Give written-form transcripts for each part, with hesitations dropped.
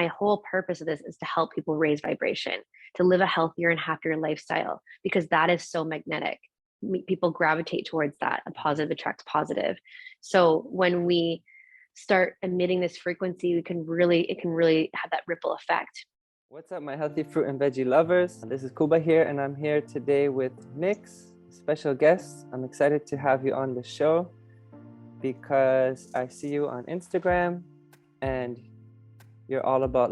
my whole purpose of this is to help people raise vibration, to live a healthier and happier lifestyle, because that is so magnetic. People gravitate towards that. A positive attracts positive. So when we start emitting this frequency, it can really have that ripple effect. What's up, my healthy fruit and veggie lovers? This is Kuba here, and I'm here today with Nix, special guest. I'm excited to have you on the show because I see you on Instagram and you're all about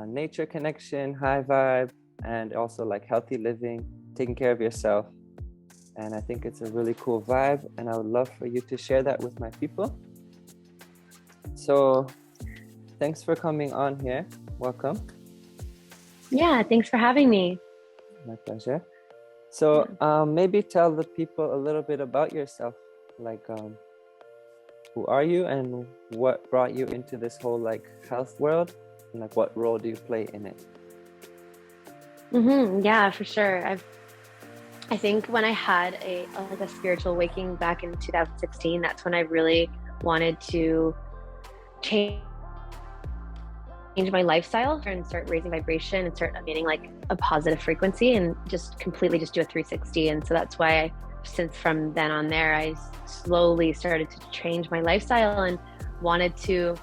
nature connection, high vibe, and also like healthy living, taking care of yourself. And I think it's a really cool vibe, and I would love for you to share that with my people. So thanks for coming on here. Welcome. Yeah, thanks for having me. My pleasure. So maybe tell the people a little bit about yourself, who are you and what brought you into this whole health world, and what role do you play in it? Yeah, for sure. I think when I had a spiritual awakening back in 2016, that's when I really wanted to change my lifestyle and start raising vibration and start emitting a positive frequency and just completely do a 360. And so that's why since from then on there, I slowly started to change my lifestyle and wanted to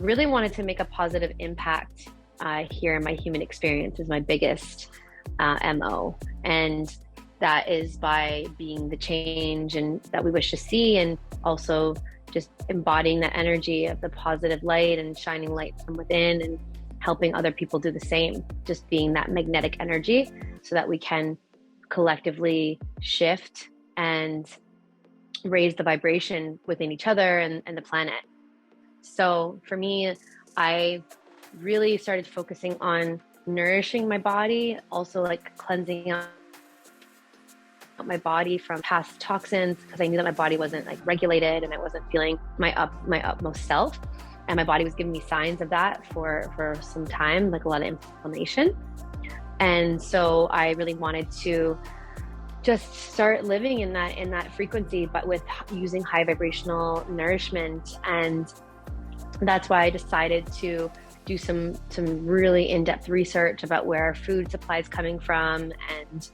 make a positive impact here in my human experience is my biggest MO. And that is by being the change and that we wish to see, and also just embodying that energy of the positive light and shining light from within and helping other people do the same, just being that magnetic energy so that we can collectively shift and raise the vibration within each other and the planet. So for me, I really started focusing on nourishing my body, also cleansing out my body from past toxins, because I knew that my body wasn't regulated and I wasn't feeling my utmost self, and my body was giving me signs of that for some time, a lot of inflammation. And so I really wanted to just start living in that frequency, but with using high vibrational nourishment. And that's why I decided to do some really in-depth research about where our food supply is coming from, and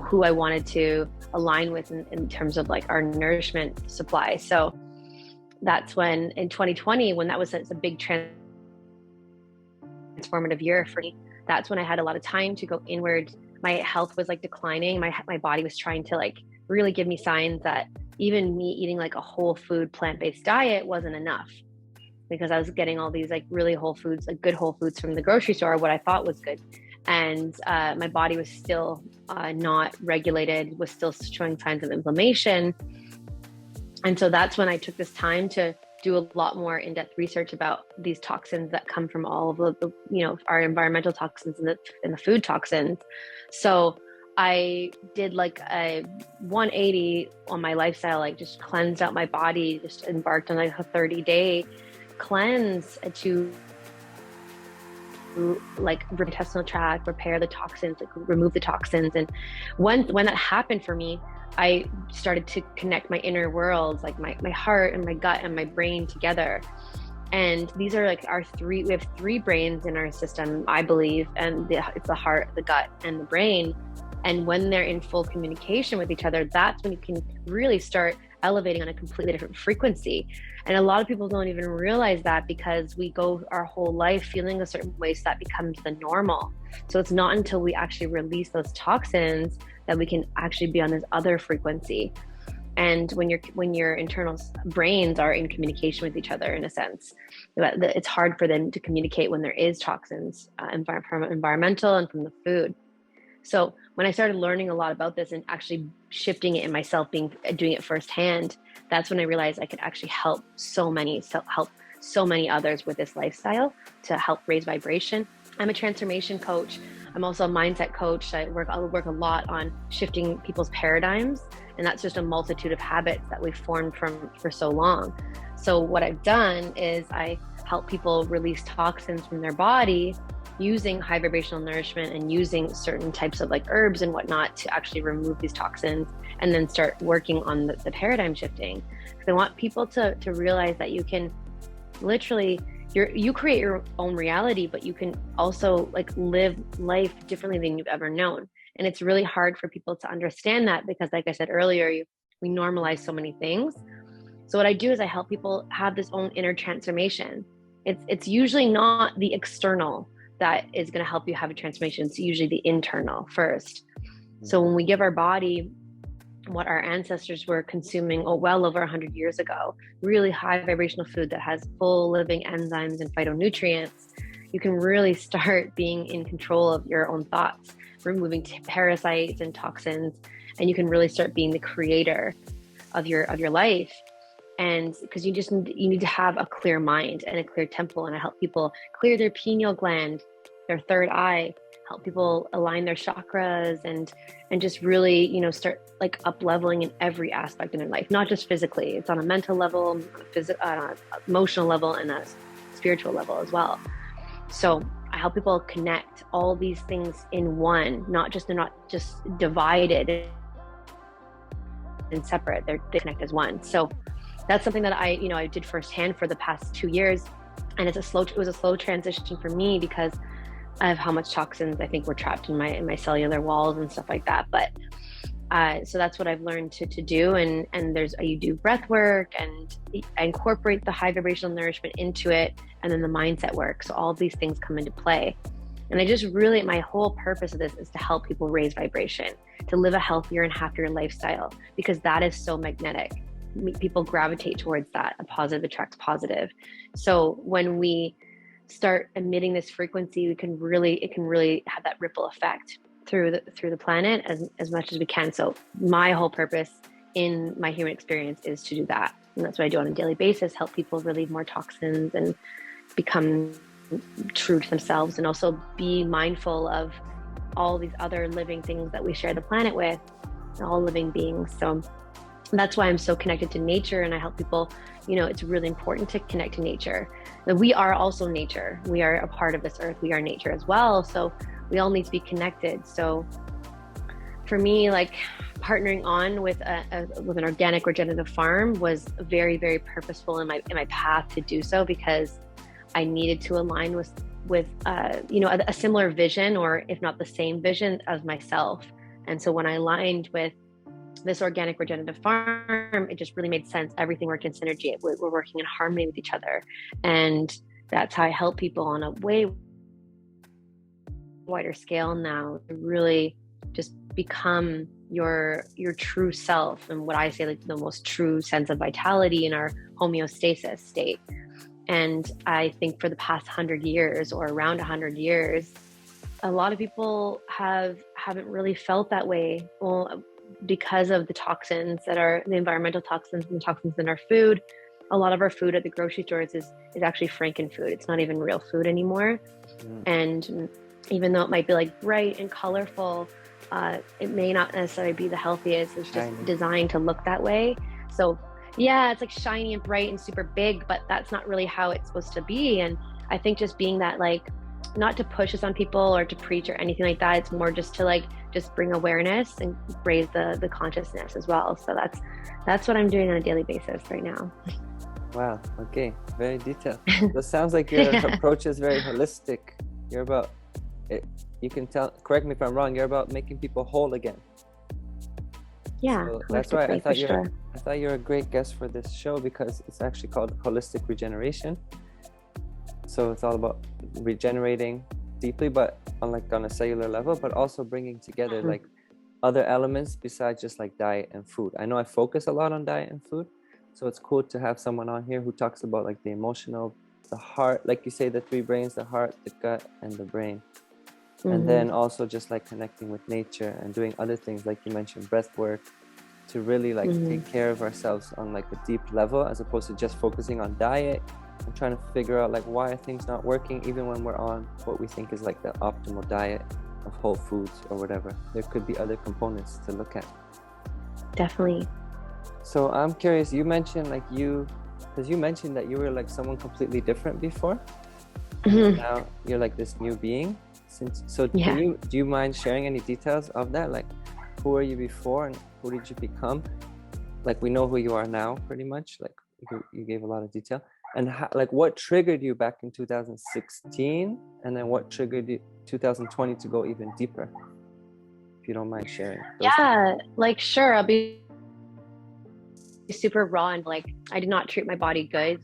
who I wanted to align with in terms of our nourishment supply. So that's when in 2020, when that was a big transformative year for me, that's when I had a lot of time to go inward. My health was declining. My body was trying to really give me signs that even me eating a whole food plant-based diet wasn't enough, because I was getting all these really whole foods, good whole foods from the grocery store, what I thought was good. And my body was still not regulated, was still showing signs of inflammation. And so that's when I took this time to do a lot more in-depth research about these toxins that come from all of the our environmental toxins and the food toxins. So I did a 180 on my lifestyle, just cleansed out my body, just embarked on a 30-day cleanse to intestinal tract, repair the toxins, remove the toxins. And when that happened for me, I started to connect my inner worlds, my heart and my gut and my brain together. And these are we have three brains in our system, I believe, and it's the heart, the gut, and the brain. And when they're in full communication with each other, that's when you can really start elevating on a completely different frequency. And a lot of people don't even realize that, because we go our whole life feeling a certain way, so that becomes the normal. So it's not until we actually release those toxins that we can actually be on this other frequency. And when your internal brains are in communication with each other, in a sense, it's hard for them to communicate when there is toxins from environmental and from the food. So when I started learning a lot about this and actually shifting it in myself, doing it firsthand, that's when I realized I could actually help so many others with this lifestyle to help raise vibration. I'm a transformation coach. I'm also a mindset coach. I work a lot on shifting people's paradigms, and that's just a multitude of habits that we've formed for so long. So what I've done is I help people release toxins from their body using high vibrational nourishment and using certain types of herbs and whatnot to actually remove these toxins, and then start working on the paradigm shifting. Because I want people to realize that you can literally you create your own reality, but you can also like live life differently than you've ever known. And it's really hard for people to understand that because, like I said earlier, we normalize so many things. So what I do is I help people have this own inner transformation. It's usually not the external that is going to help you have a transformation. It's usually the internal first. So when we give our body what our ancestors were consuming well over 100 years ago, really high vibrational food that has full living enzymes and phytonutrients, you can really start being in control of your own thoughts, removing parasites and toxins, and you can really start being the creator of your life. And because you need to have a clear mind and a clear temple. And I help people clear their pineal gland, their third eye, help people align their chakras and just really, start like up leveling in every aspect in their life, not just physically. It's on a mental level, on an emotional level, and a spiritual level as well. So I help people connect all these things in one, they're not just divided and separate. They connect as one. So that's something that I did firsthand for the past 2 years. And it was a slow transition for me because of how much toxins I think were trapped in my cellular walls and stuff like that. But so that's what I've learned to do. And you do breath work, and I incorporate the high vibrational nourishment into it, and then the mindset work. So all of these things come into play. And my whole purpose of this is to help people raise vibration, to live a healthier and happier lifestyle, because that is so magnetic. People gravitate towards that. A positive attracts positive. So when we start emitting this frequency, it can really have that ripple effect through the planet as much as we can. So my whole purpose in my human experience is to do that. And that's what I do on a daily basis, help people relieve more toxins and become true to themselves, and also be mindful of all these other living things that we share the planet with, all living beings. So that's why I'm so connected to nature, and I help people, it's really important to connect to nature. That we are also nature. We are a part of this earth. We are nature as well. So we all need to be connected. So for me, like partnering on with an organic regenerative farm was very, very purposeful in my path to do so, because I needed to align with a similar vision, or if not the same vision as myself. And so when I aligned with this organic regenerative farm, it just really made sense. Everything worked in synergy. We're working in harmony with each other. And that's how I help people on a way wider scale now, to really just become your true self, and what I say, like the most true sense of vitality in our homeostasis state. And I think for the past 100 years, or around 100 years, a lot of people haven't really felt that way. Well, because of the toxins that are the environmental toxins and the toxins in our food. A lot of our food at the grocery stores is actually frankenfood. It's not even real food anymore. And even though it might be like bright and colorful, it may not necessarily be the healthiest. It's just designed to look that way. So yeah, it's like shiny and bright and super big, but that's not really how it's supposed to be. And I think just being that, like, not to push this on people or to preach or anything like that. It's more just to just bring awareness and raise the consciousness as well. So that's what I'm doing on a daily basis right now. Wow. Okay. Very detailed. So it sounds like your approach is very holistic. You're about it. You can correct me if I'm wrong. You're about making people whole again. Yeah. So that's why I thought you're a great guest for this show, because it's actually called Holistic Regeneration. So it's all about regenerating deeply, but on a cellular level, but also bringing together like other elements besides just like diet and food. I know I focus a lot on diet and food, so it's cool to have someone on here who talks about like the emotional, the heart, like you say, the three brains, the heart, the gut, and the brain. And then also just like connecting with nature and doing other things, like you mentioned, breath work, to really like take care of ourselves on like a deep level, as opposed to just focusing on diet and trying to figure out like why are things not working, even when we're on what we think is like the optimal diet of whole foods or whatever. There could be other components to look at. Definitely. So I'm curious, you mentioned because you mentioned that you were like someone completely different before. Now you're like this new being. Do you mind sharing any details of that? Like, who were you before and who did you become? Like, we know who you are now pretty much, like you gave a lot of detail, And how, like, what triggered you back in 2016, and then what triggered you 2020 to go even deeper, if you don't mind sharing those Yeah, like sure, I'll be super raw. And like I did not treat my body good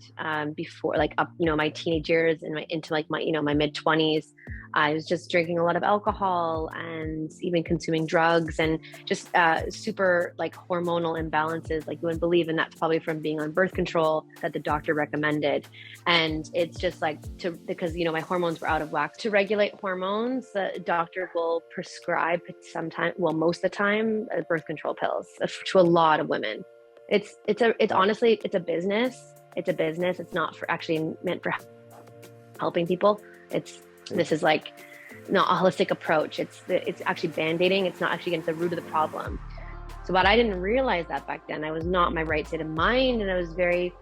before, like up, my teenage years and into like my mid-20s. I was just drinking a lot of alcohol and even consuming drugs, and just super like hormonal imbalances, like you wouldn't believe. And that's probably from being on birth control that the doctor recommended. And it's just like because my hormones were out of whack. To regulate hormones, the doctor will prescribe sometimes, well, most of the time, birth control pills to a lot of women. It's honestly, it's a business. It's a business. It's not for actually meant for helping people. This is like not a holistic approach. It's actually band-aiding. It's not actually getting to the root of the problem. So, but I didn't realize that back then. I was not in my right state of mind, and I was very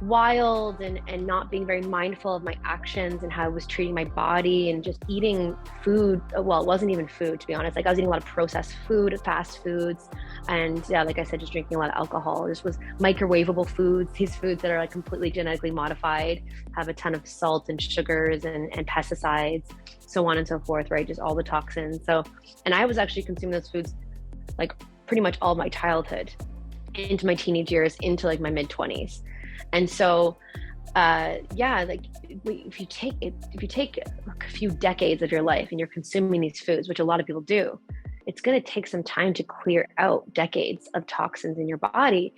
wild and not being very mindful of my actions and how I was treating my body, and just eating food. Well, it wasn't even food, to be honest. Like I was eating a lot of processed food, fast foods, and yeah, like I said, just drinking a lot of alcohol. This was microwavable foods, these foods that are like completely genetically modified, have a ton of salt and sugars and pesticides, so on and so forth, right? Just all the toxins. So, and I was actually consuming those foods like pretty much all my childhood into my teenage years, into like my mid-20s. And so, like if you take a few decades of your life and you're consuming these foods, which a lot of people do, it's going to take some time to clear out decades of toxins in your body.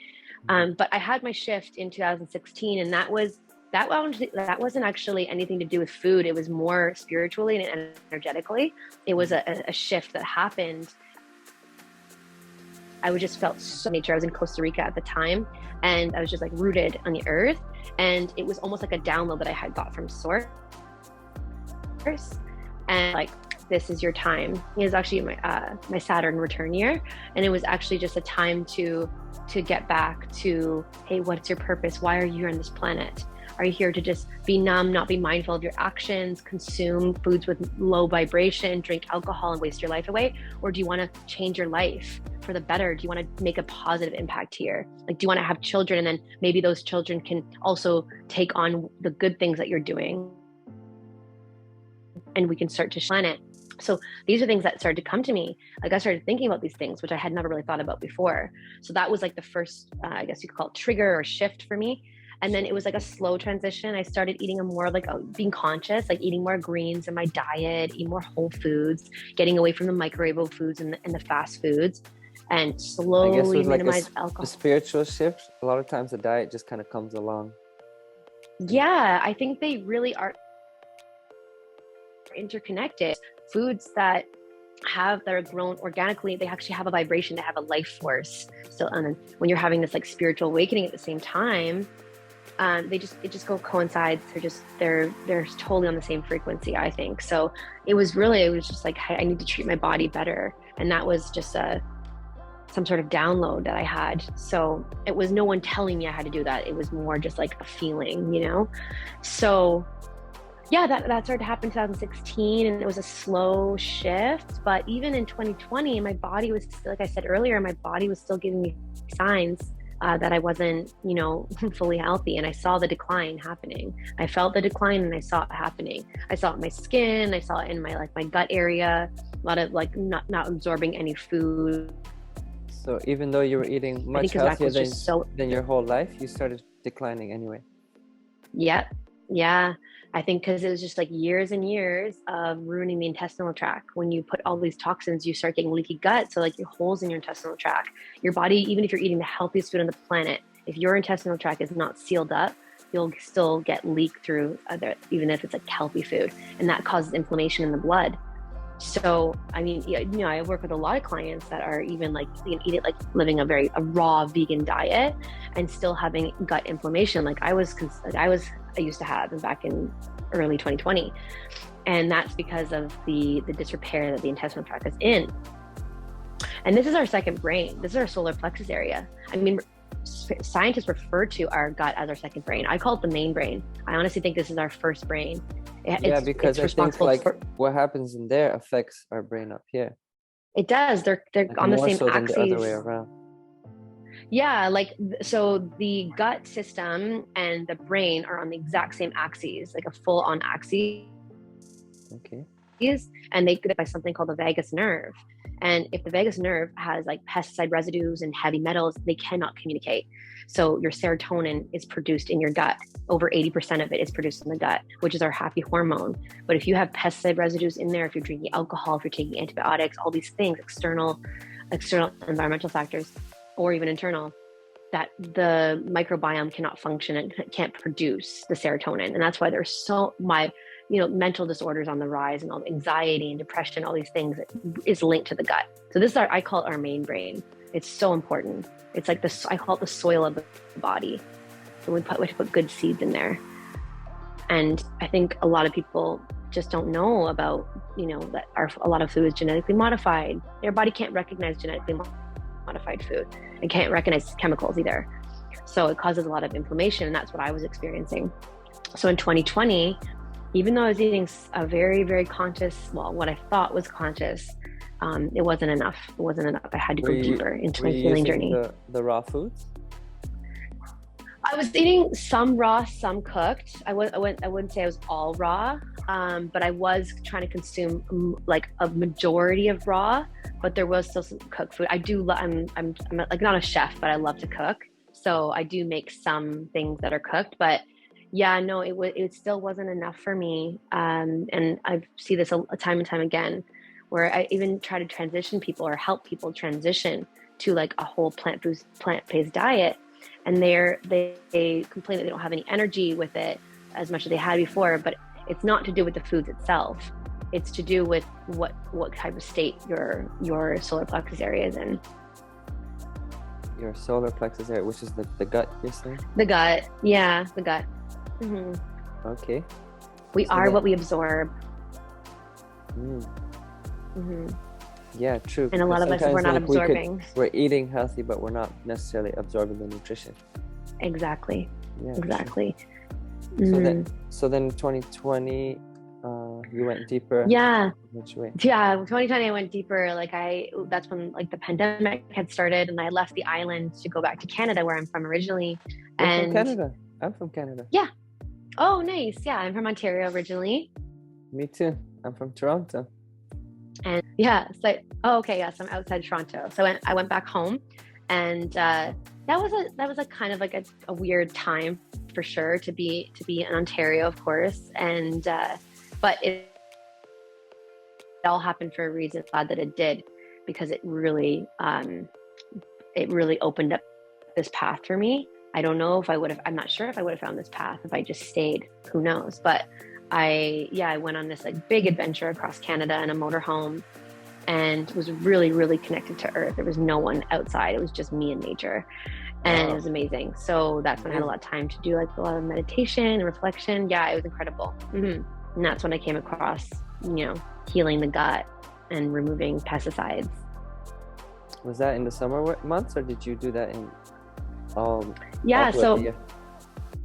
But I had my shift in 2016, and that wasn't actually anything to do with food. It was more spiritually and energetically. It was a shift that happened. I just felt so nature. I was in Costa Rica at the time, and I was just like rooted on the earth. And it was almost like a download that I had got from source. And like, this is your time. It was actually my Saturn return year. And it was actually just a time to get back to, hey, what's your purpose? Why are you here on this planet? Are you here to just be numb, not be mindful of your actions, consume foods with low vibration, drink alcohol and waste your life away? Or do you want to change your life for the better? Do you want to make a positive impact here? Like, do you want to have children, and then maybe those children can also take on the good things that you're doing, and we can start to shine it? So these are things that started to come to me. Like I started thinking about these things, which I had never really thought about before. So that was like the first, I guess you could call it trigger or shift for me. And then it was like a slow transition. I started eating being conscious, like eating more greens in my diet, eating more whole foods, getting away from the microwavable foods and the fast foods, and slowly minimize alcohol. A spiritual shift. A lot of times the diet just kind of comes along. Yeah, I think they really are interconnected. Foods that are grown organically, they actually have a vibration, they have a life force still. And then when you're having this like spiritual awakening at the same time, it just coincides. They're totally on the same frequency, I think. So it was just like, I need to treat my body better. And that was just some sort of download that I had. So it was no one telling me I had to do that. It was more just like a feeling, So yeah, that started to happen in 2016, and it was a slow shift. But even in 2020, my body was still, like I said earlier, my body was still giving me signs that I wasn't, fully healthy. And I saw the decline happening. I felt the decline, and I saw it happening. I saw it in my skin. I saw it in my gut area. A lot of like not absorbing any food. So even though you were eating much healthier than your whole life, you started declining anyway. Yeah. I think because it was just like years and years of ruining the intestinal tract. When you put all these toxins, you start getting leaky gut. So like your holes in your intestinal tract, your body, even if you're eating the healthiest food on the planet, if your intestinal tract is not sealed up, you'll still get leak through even if it's like healthy food. And that causes inflammation in the blood. So, I mean, I work with a lot of clients that are even like, eat it like living a raw vegan diet and still having gut inflammation. Like I used to have back in early 2020. And that's because of the disrepair that the intestinal tract is in. And this is our second brain. This is our solar plexus area. I mean, scientists refer to our gut as our second brain. I call it the main brain. I honestly think this is our first brain. Because I think like what happens in there affects our brain up here. It does. They're like on the same axes. Than the other way around. Yeah, like so the gut system and the brain are on the exact same axes, like a full on axis, Okay. and they get by something called the vagus nerve. And if the vagus nerve has like pesticide residues and heavy metals, they cannot communicate. So your serotonin is produced in your gut. Over 80% of it is produced in the gut, which is our happy hormone. But if you have pesticide residues in there, if you're drinking alcohol, if you're taking antibiotics, all these things, external environmental factors, or even internal, that the microbiome cannot function and can't produce the serotonin. And that's why there's so mental disorders on the rise, and all the anxiety and depression, all these things is linked to the gut. So this is I call it our main brain. It's so important. It's like I call it the soil of the body. So we put good seeds in there. And I think a lot of people just don't know about, that a lot of food is genetically modified. Their body can't recognize genetically modified food and can't recognize chemicals either. So it causes a lot of inflammation, and that's what I was experiencing. So in 2020, even though I was eating a very, very conscious, what I thought was conscious, it wasn't enough. It wasn't enough. I had to go deeper into my healing journey. The raw foods? I was eating some raw, some cooked. I wouldn't say I was all raw, but I was trying to consume like a majority of raw, but there was still some cooked food. I'm like not a chef, but I love to cook. So I do make some things that are cooked, but yeah, no, it still wasn't enough for me. And I see this a time and time again, where I even try to transition people or help people transition to like a whole plant-based diet. And they complain that they don't have any energy with it as much as they had before, but it's not to do with the foods itself. It's to do with what type of state your solar plexus area is in. Your solar plexus area, which is the gut, you're saying? The gut, yeah, the gut. Mm-hmm. Okay. We are what we absorb. Mm-hmm. Yeah, true. And a lot of us, we're not absorbing. We're eating healthy, but we're not necessarily absorbing the nutrition. Exactly. Yeah, exactly. Sure. So then 2020, you went deeper. Yeah. Which way? Yeah, 2020 I went deeper. That's when like the pandemic had started, and I left the island to go back to Canada, where I'm from originally. You're from Canada? I'm from Canada. Yeah. Oh, nice. Yeah, I'm from Ontario originally. Me too. I'm from Toronto. And yeah, okay, yes, I'm outside Toronto. So I went back home, and that was a kind of like a weird time for sure to be in Ontario, of course. And but it all happened for a reason. Glad that it did, because it really opened up this path for me. I don't know if I'm not sure if I would have found this path if I just stayed. Who knows? But I went on this like big adventure across Canada in a motorhome, and was really, really connected to earth. There was no one outside. It was just me and nature. And It was amazing. So that's when I had a lot of time to do like a lot of meditation and reflection. Yeah, it was incredible. Mm-hmm. And that's when I came across, healing the gut and removing pesticides. Was that in the summer months, or did you do that in yeah, so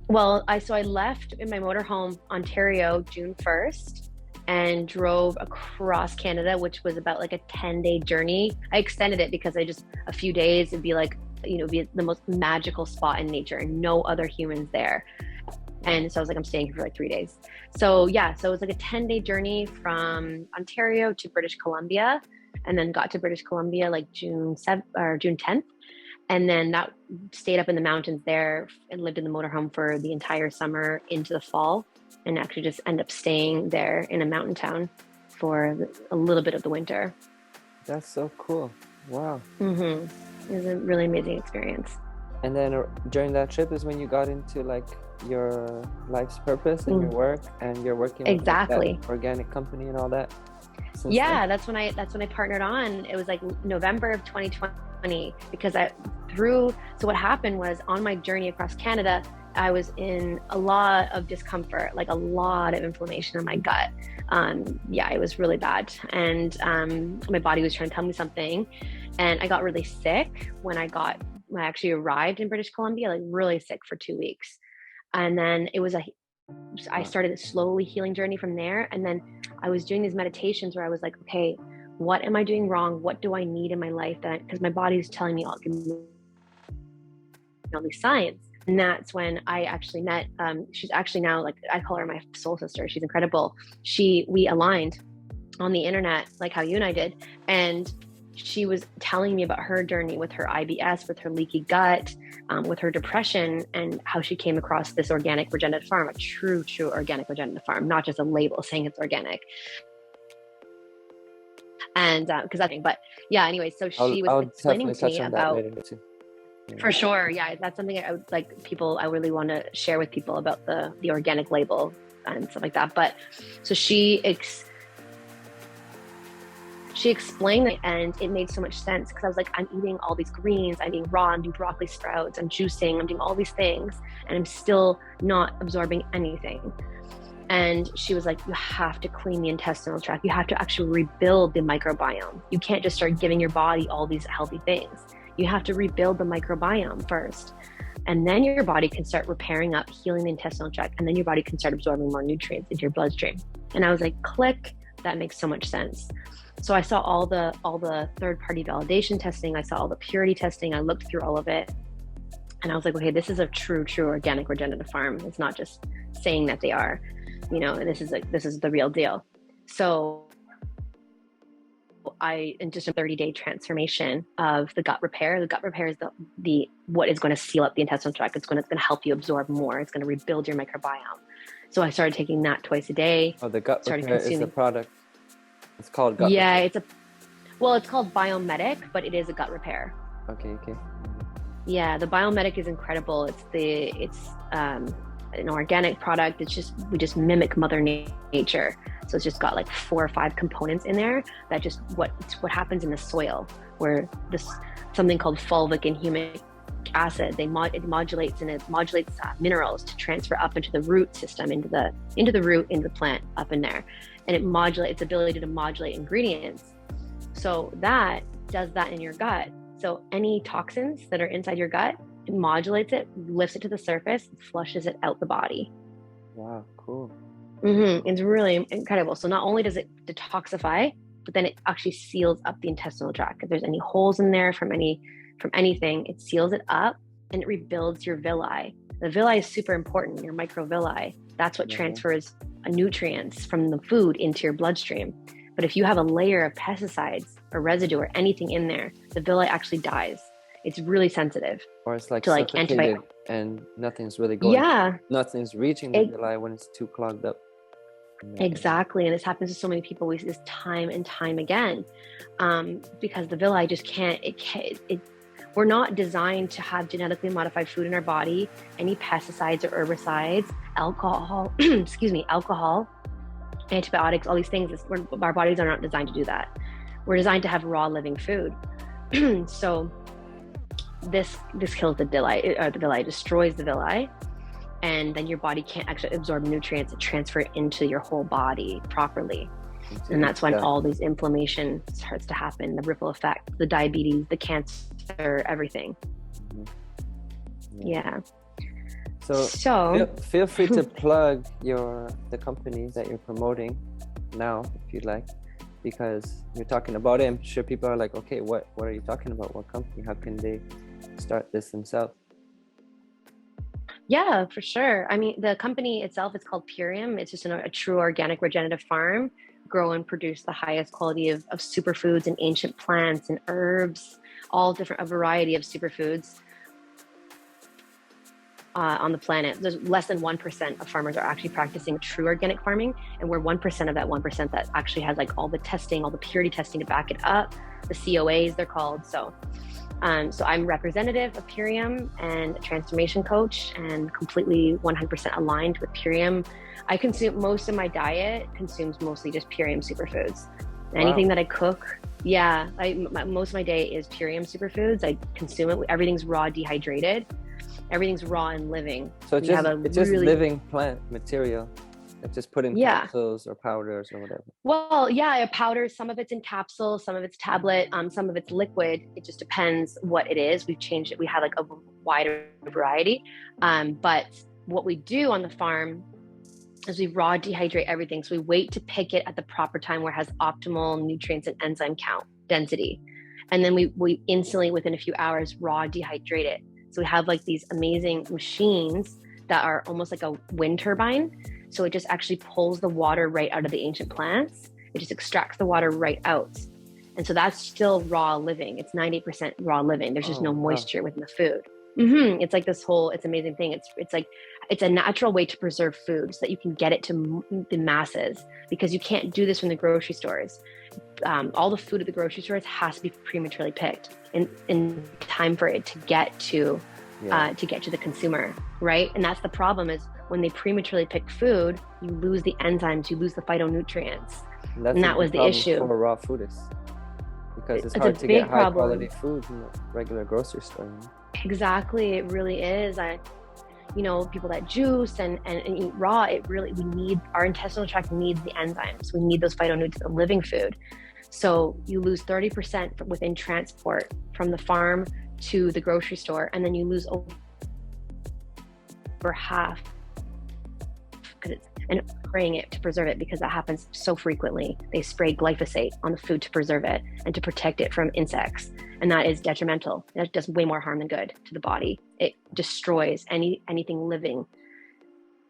well, I left in my motorhome, Ontario, June 1st, and drove across Canada, which was about like a 10-day journey. I extended it because a few days, it'd be like, be the most magical spot in nature and no other humans there. And so I was like, I'm staying here for like 3 days. So yeah, so it was like a 10-day journey from Ontario to British Columbia, and then got to British Columbia like June 7th or June 10th. And then that stayed up in the mountains there and lived in the motorhome for the entire summer into the fall, and actually just end up staying there in a mountain town for a little bit of the winter. That's so cool. Wow. Mm-hmm. It was a really amazing experience. And then during that trip is when you got into like your life's purpose and your work, and you're working with exactly that organic company and all that. Yeah, that's when I partnered on. It was like November of 2020, because so what happened was, on my journey across Canada, I was in a lot of discomfort, like a lot of inflammation in my gut. It was really bad. And my body was trying to tell me something. And I got really sick when I actually arrived in British Columbia, like really sick for 2 weeks. And then I started a slowly healing journey from there. And then I was doing these meditations where I was like, okay, what am I doing wrong? What do I need in my life? Because my body is telling me, all these signs. And that's when I actually met, she's actually now, like, I call her my soul sister. She's incredible. We aligned on the internet, like how you and I did. And she was telling me about her journey with her IBS, with her leaky gut, with her depression, and how she came across this organic regenerative farm, a true organic regenerative farm, not just a label saying it's organic. And because I think, but yeah, anyway, so she was explaining to me about, yeah. For sure. Yeah. That's something I would like I really want to share with people about the organic label and stuff like that. But so she explained it, and it made so much sense, because I was like, I'm eating all these greens, I'm eating raw, I'm doing broccoli sprouts, I'm juicing, I'm doing all these things, and I'm still not absorbing anything. And she was like, you have to clean the intestinal tract. You have to actually rebuild the microbiome. You can't just start giving your body all these healthy things. You have to rebuild the microbiome first. And then your body can start repairing up, healing the intestinal tract. And then your body can start absorbing more nutrients into your bloodstream. And I was like, click, that makes so much sense. So I saw all the third-party validation testing. I saw all the purity testing. I looked through all of it. And I was like, okay, this is a true organic regenerative farm. It's not just saying that they are, this is the real deal. So in just a 30-day transformation of the gut repair is the what is going to seal up the intestinal tract. It's going to help you absorb more. It's going to rebuild your microbiome. So I started taking that twice a day. Oh, the gut repair is a product. It's called gut repair. It's called Biomedic, but it is a gut repair. Okay. Yeah, the Biomedic is incredible. It's an organic product. We just mimic Mother Nature. So it's just got like 4 or 5 components in there that just what happens in the soil, where something called fulvic and humic acid, it modulates minerals to transfer up into the root system, into the plant up in there, and it modulates its ability to modulate ingredients. So that does that in your gut. So any toxins that are inside your gut, it modulates it, lifts it to the surface, flushes it out the body. Wow, cool. It's really incredible. So not only does it detoxify, but then it actually seals up the intestinal tract. If there's any holes in there from anything, it seals it up and it rebuilds your villi. The villi is super important, your microvilli. That's what transfers nutrients from the food into your bloodstream. But if you have a layer of pesticides or residue or anything in there, the villi actually dies. It's really sensitive. Or it's like suffocated and nothing's really going. Yeah. Nothing's reaching the villi when it's too clogged up. Exactly. And this happens to so many people. We see this time and time again, because the villi just can't, we're not designed to have genetically modified food in our body, any pesticides or herbicides, alcohol, antibiotics, all these things. Our bodies are not designed to do that. We're designed to have raw living food. So this kills the villi, destroys the villi. And then your body can't actually absorb nutrients and transfer it into your whole body properly. And that's when all these inflammation starts to happen, the ripple effect, the diabetes, the cancer, everything. Yeah. So feel free to plug the companies that you're promoting now, if you'd like, because you're talking about it. I'm sure people are like, okay, what are you talking about? What company? How can they start this themselves? Yeah, for sure. I mean, the company itself is called Purium. It's just a true organic regenerative farm, grow and produce the highest quality of superfoods and ancient plants and herbs, a variety of superfoods on the planet. There's less than 1% of farmers are actually practicing true organic farming. And we're 1% of that 1% that actually has like all the testing, all the purity testing to back it up, the COAs they're called. So I'm representative of Purium and a transformation coach, and completely 100% aligned with Purium. I consume most of my diet consumes mostly just Purium superfoods. Anything that I cook, most of my day is Purium superfoods. I consume it. Everything's raw, dehydrated. Everything's raw and living. So it's just living plant material. It's just put in capsules or powders or whatever. Well, powders. Some of it's in capsules, some of it's tablet, some of it's liquid. It just depends what it is. We've changed it. We have like a wider variety. But what we do on the farm is we raw dehydrate everything. So we wait to pick it at the proper time where it has optimal nutrients and enzyme count density. And then we instantly, within a few hours, raw dehydrate it. So we have like these amazing machines that are almost like a wind turbine. So it just actually pulls the water right out of the ancient plants. It just extracts the water right out. And so that's still raw living. It's 90% raw living. There's just no moisture within the food. It's like this whole, it's amazing thing. It's like, it's a natural way to preserve food so that you can get it to the masses, because you can't do this from the grocery stores. All the food at the grocery stores has to be prematurely picked in time for it to get to the consumer, right? And that's the problem, is when they prematurely pick food, you lose the enzymes, you lose the phytonutrients. And that was the issue for raw foodists, because it's hard to get high quality food in the regular grocery store. Exactly, it really is. People that juice and eat raw, our intestinal tract needs the enzymes. We need those phytonutrients in living food. So you lose 30% within transport from the farm to the grocery store, and then you lose over half and spraying it to preserve it, because that happens so frequently. They spray glyphosate on the food to preserve it and to protect it from insects, and that is detrimental. That does way more harm than good to the body. It destroys anything living,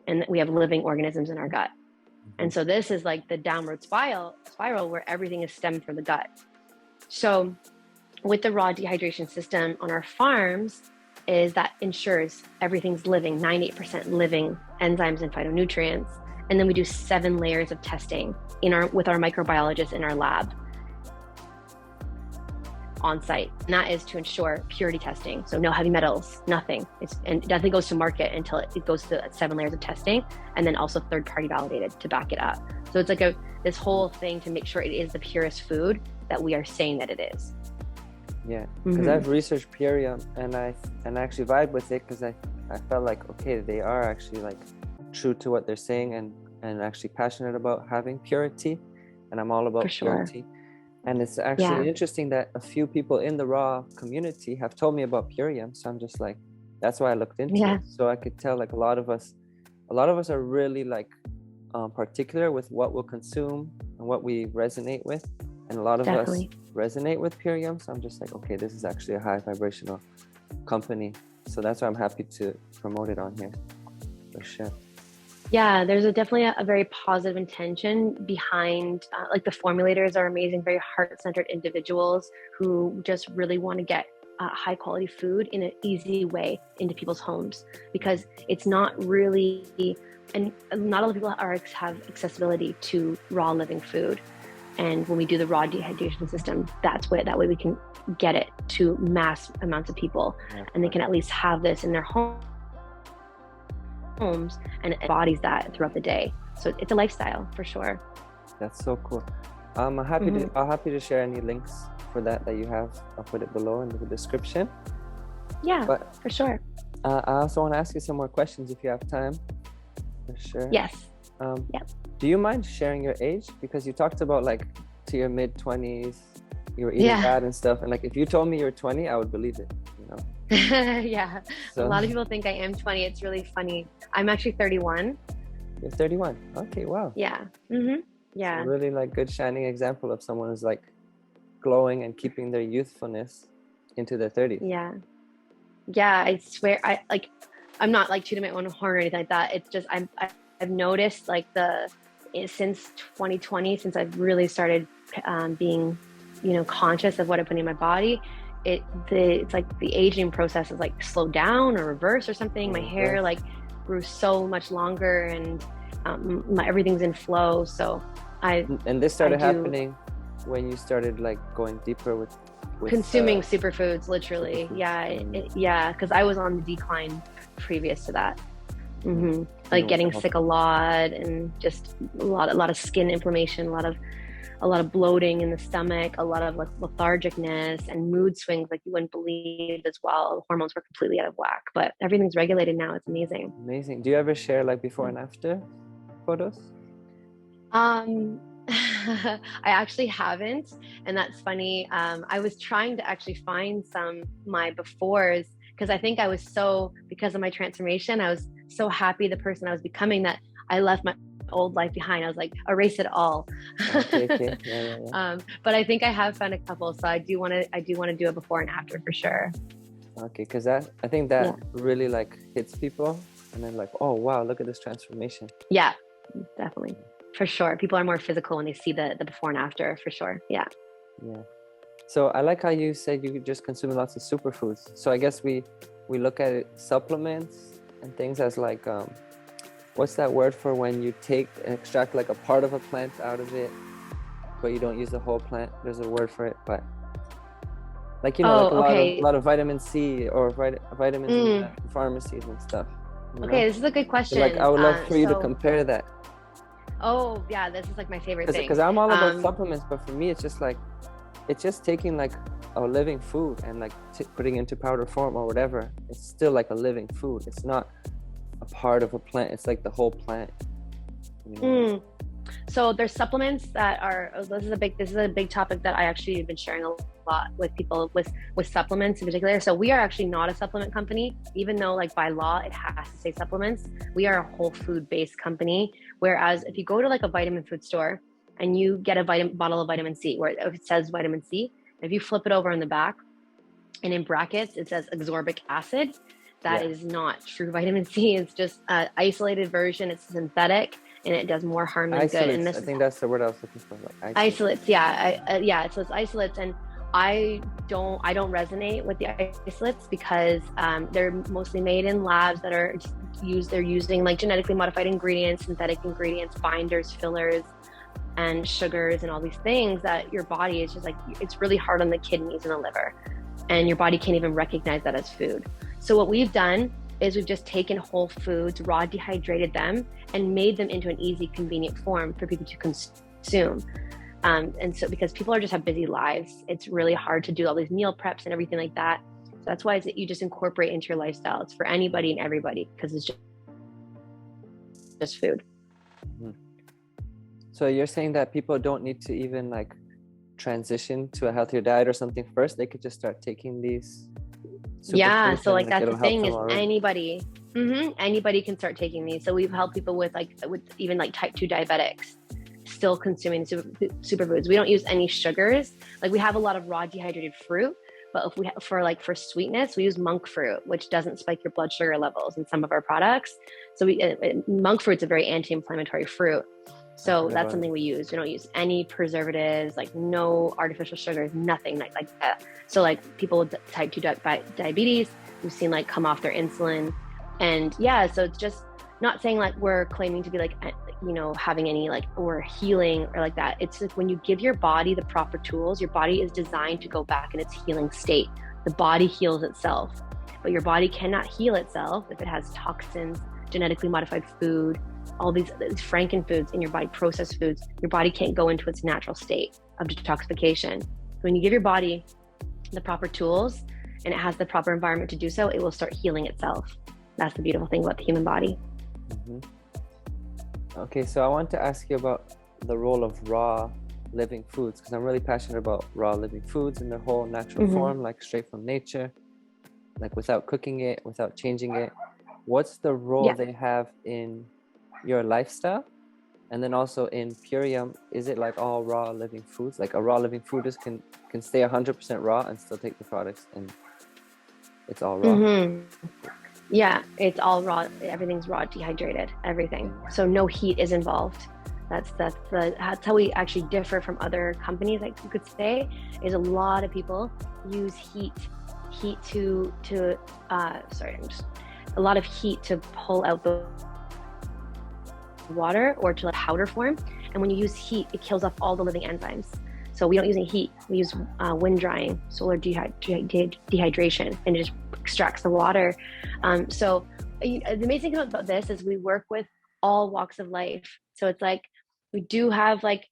and we have living organisms in our gut. And so this is like the downward spiral where everything is stemmed from the gut. So with the raw dehydration system on our farms, is that ensures everything's living, 98% living enzymes and phytonutrients. And then we do 7 layers of testing with our microbiologists in our lab on site. And that is to ensure purity testing. So no heavy metals, nothing. And nothing goes to market until it goes to 7 layers of testing, and then also third-party validated to back it up. So it's like this whole thing to make sure it is the purest food that we are saying that it is. Yeah, because I've researched Purium, and I actually vibe with it, because I felt like, okay, they are actually like true to what they're saying, and actually passionate about having purity, and I'm all about purity. And it's actually interesting that a few people in the raw community have told me about Purium, so I'm just like, that's why I looked into it. So I could tell, like, a lot of us are really like particular with what we'll consume and what we resonate with, and a lot of us resonate with Purium. So I'm just like, okay, this is actually a high vibrational company, so that's why I'm happy to promote it on here, for sure. Yeah, there's definitely a very positive intention behind, like the formulators are amazing, very heart-centered individuals who just really want to get high quality food in an easy way into people's homes, because it's not really, and not all the people have accessibility to raw living food. And when we do the raw dehydration system, that way we can get it to mass amounts of people, and they can at least have this in their homes and embodies that throughout the day. So it's a lifestyle for sure. That's so cool. I'm happy to share any links for that you have. I'll put it below in the description. Yeah, but for sure. I also want to ask you some more questions if you have time. For sure. Yes. Do you mind sharing your age? Because you talked about like to your mid-20s, you were eating bad and stuff. And like, if you told me you're 20, I would believe it, you know? Yeah. So, a lot of people think I am 20. It's really funny. I'm actually 31. You're 31. Okay, wow. Yeah. Yeah. It's a really like good shining example of someone who's like glowing and keeping their youthfulness into their 30s. Yeah. Yeah, I swear, I'm not like tooting my own horn or anything like that. It's just I've noticed like since 2020, since I've really started being, conscious of what I put in my body, it's like the aging process is like slowed down or reversed or something. My hair like grew so much longer, and everything's in flow. So and this started happening when you started like going deeper with consuming superfoods, literally. Yeah, because I was on the decline previous to that. Like getting sick a lot, and just a lot of skin inflammation, a lot of bloating in the stomach, a lot of like lethargicness and mood swings like you wouldn't believe as well. Hormones were completely out of whack, but everything's regulated now. It's amazing. Do you ever share like before and after photos? I actually haven't, and that's funny. I was trying to actually find my befores, because I think because of my transformation, I was so happy the person I was becoming that I left my old life behind. I was like, erase it all. Okay. Yeah. But I think I have found a couple, so I do want to do a before and after for sure. Okay, because I think that really like hits people, and then like, oh wow, look at this transformation. Yeah, definitely. For sure. People are more physical when they see the before and after, for sure. Yeah. Yeah. So I like how you said you just consume lots of superfoods. So I guess we look at it, supplements and things as like what's that word for when you take and extract like a part of a plant out of it, but you don't use the whole plant? There's a word for it, but like, you know, like a lot of vitamin C or vitamins in the pharmacies and stuff. Okay, this is a good question. So like I would love for you to compare that. Oh yeah, this is like my favorite thing. Because I'm all about supplements, but for me it's just like, it's just taking like a living food and like putting it into powder form or whatever. It's still like a living food. It's not a part of a plant. It's like the whole plant. You know? So there's supplements that are, this is a big topic that I actually have been sharing a lot with people with supplements in particular. So we are actually not a supplement company, even though like by law it has to say supplements. We are a whole food based company. Whereas if you go to like a vitamin food store and you get a bottle of vitamin C where it says vitamin C, if you flip it over in the back and in brackets it says ascorbic acid, that is not true vitamin C. It's just an isolated version. It's synthetic. And it does more harm than good. And I think that's the word I was looking for. Like isolates, yeah. So it's isolates, and I don't resonate with the isolates because they're mostly made in labs that are they're using like genetically modified ingredients, synthetic ingredients, binders, fillers, and sugars, and all these things that your body is just like, it's really hard on the kidneys and the liver, and your body can't even recognize that as food. So what we've done is we've just taken whole foods, raw dehydrated them, and made them into an easy, convenient form for people to consume. And so because people just have busy lives, it's really hard to do all these meal preps and everything like that. So that's why you just incorporate into your lifestyle. It's for anybody and everybody because it's just food. So you're saying that people don't need to even like transition to a healthier diet or something first? They could just start taking these. Yeah, so like that's the thing is anybody can start taking these. So we've helped people with even like type 2 diabetics still consuming superfoods. We don't use any sugars. Like we have a lot of raw dehydrated fruit, but if we for sweetness, we use monk fruit, which doesn't spike your blood sugar levels in some of our products. So monk fruit's a very anti-inflammatory fruit. So that's something we use. We don't use any preservatives, like no artificial sugars, nothing like that. So like people with type 2 diabetes, we've seen like come off their insulin. And yeah, so it's just not saying like we're claiming to be like, you know, having any like, or healing or like that. It's like when you give your body the proper tools, your body is designed to go back in its healing state. The body heals itself, but your body cannot heal itself if it has toxins, genetically modified food, all these frankenfoods in your body, processed foods. Your body can't go into its natural state of detoxification. When you give your body the proper tools and it has the proper environment to do so, it will start healing itself. That's the beautiful thing about the human body. Okay, so I want to ask you about the role of raw living foods, because I'm really passionate about raw living foods in their whole natural form, like straight from nature, like without cooking it, without changing it. What's the role they have in your lifestyle? And then also in Purium, is it like all raw living foods? Like a raw living food can stay 100% raw and still take the products and it's all raw? Yeah, it's all raw. Everything's raw, dehydrated, everything. So no heat is involved. That's how we actually differ from other companies, like you could say, is a lot of people use heat to a lot of heat to pull out the water or to like powder form. And when you use heat, it kills off all the living enzymes. So we don't use any heat. We use wind drying, solar dehydration, and it just extracts the water. So the amazing thing about this is we work with all walks of life. So it's like we do have like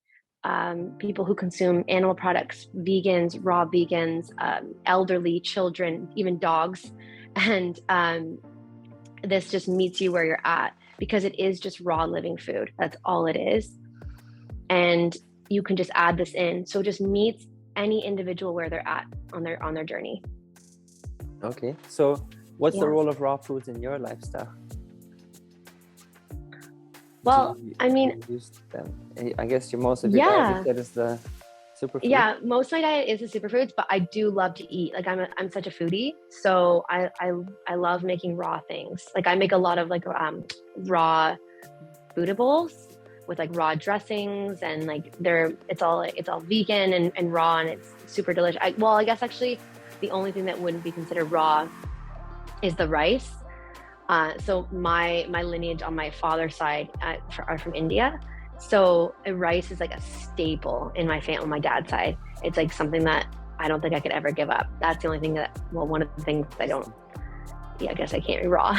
people who consume animal products, vegans, raw vegans, elderly, children, even dogs. And this just meets you where you're at because it is just raw living food. That's all it is. And you can just add this in. So it just meets any individual where they're at on their journey. Okay. So what's the role of raw foods in your lifestyle? Well, I mean, I guess most of your diet, you said, is the Superfood? Yeah, most of my diet is the superfoods, but I do love to eat. Like I'm such a foodie, so I love making raw things. Like I make a lot of like raw foodibles with like raw dressings, and like it's all vegan and raw, and it's super delicious. I guess actually the only thing that wouldn't be considered raw is the rice. So my lineage on my father's side are from India. So rice is like a staple in my family on my dad's side. It's like something that I don't think I could ever give up. That's the only thing one of the things I don't, yeah, I guess I can't be raw.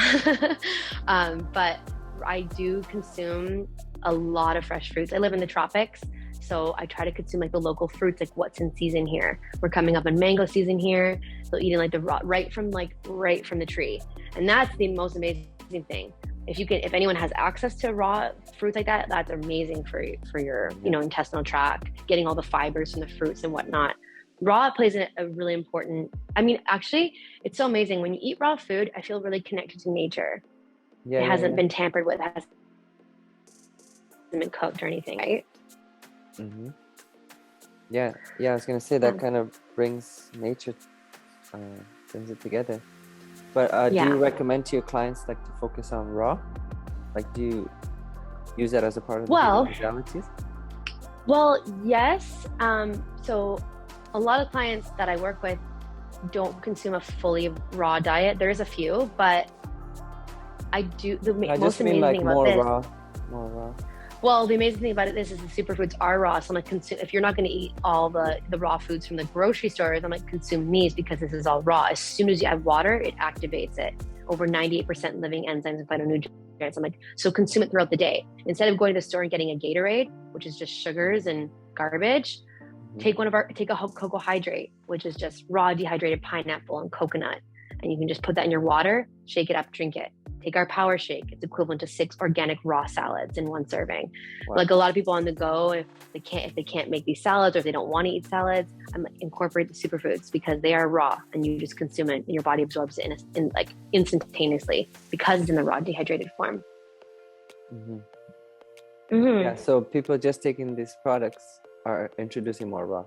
But I do consume a lot of fresh fruits. I live in the tropics, so I try to consume like the local fruits, like what's in season here. We're coming up on mango season here. So eating like the raw, right from the tree. And that's the most amazing thing. If anyone has access to raw fruits like that, that's amazing for your, intestinal tract, getting all the fibers from the fruits and whatnot. Raw plays a really important, actually, it's so amazing. When you eat raw food, I feel really connected to nature. It hasn't been tampered with, it hasn't been cooked or anything, right? Mm-hmm. Yeah, I was gonna say that kind of brings nature, brings it together. But do you recommend to your clients like to focus on raw? Like, do you use that as a part of the modalities? Well, yes. So a lot of clients that I work with don't consume a fully raw diet. There is a few, but I do. Most amazing thing about this. More raw. Well, the amazing thing about it is the superfoods are raw. So I'm like, if you're not going to eat all the raw foods from the grocery stores, I'm like, consume these because this is all raw. As soon as you add water, it activates it. Over 98% living enzymes and phytonutrients. I'm like, so consume it throughout the day. Instead of going to the store and getting a Gatorade, which is just sugars and garbage, take a cocoa hydrate, which is just raw dehydrated pineapple and coconut. And you can just put that in your water, shake it up, drink it. Take our power shake. It's equivalent to 6 organic raw salads in one serving. Wow. Like a lot of people on the go, if they can't make these salads or if they don't want to eat salads, I'm like, incorporate the superfoods because they are raw and you just consume it and your body absorbs it in like instantaneously because it's in the raw dehydrated form. Mm-hmm. Mm-hmm. Yeah, so people just taking these products are introducing more raw.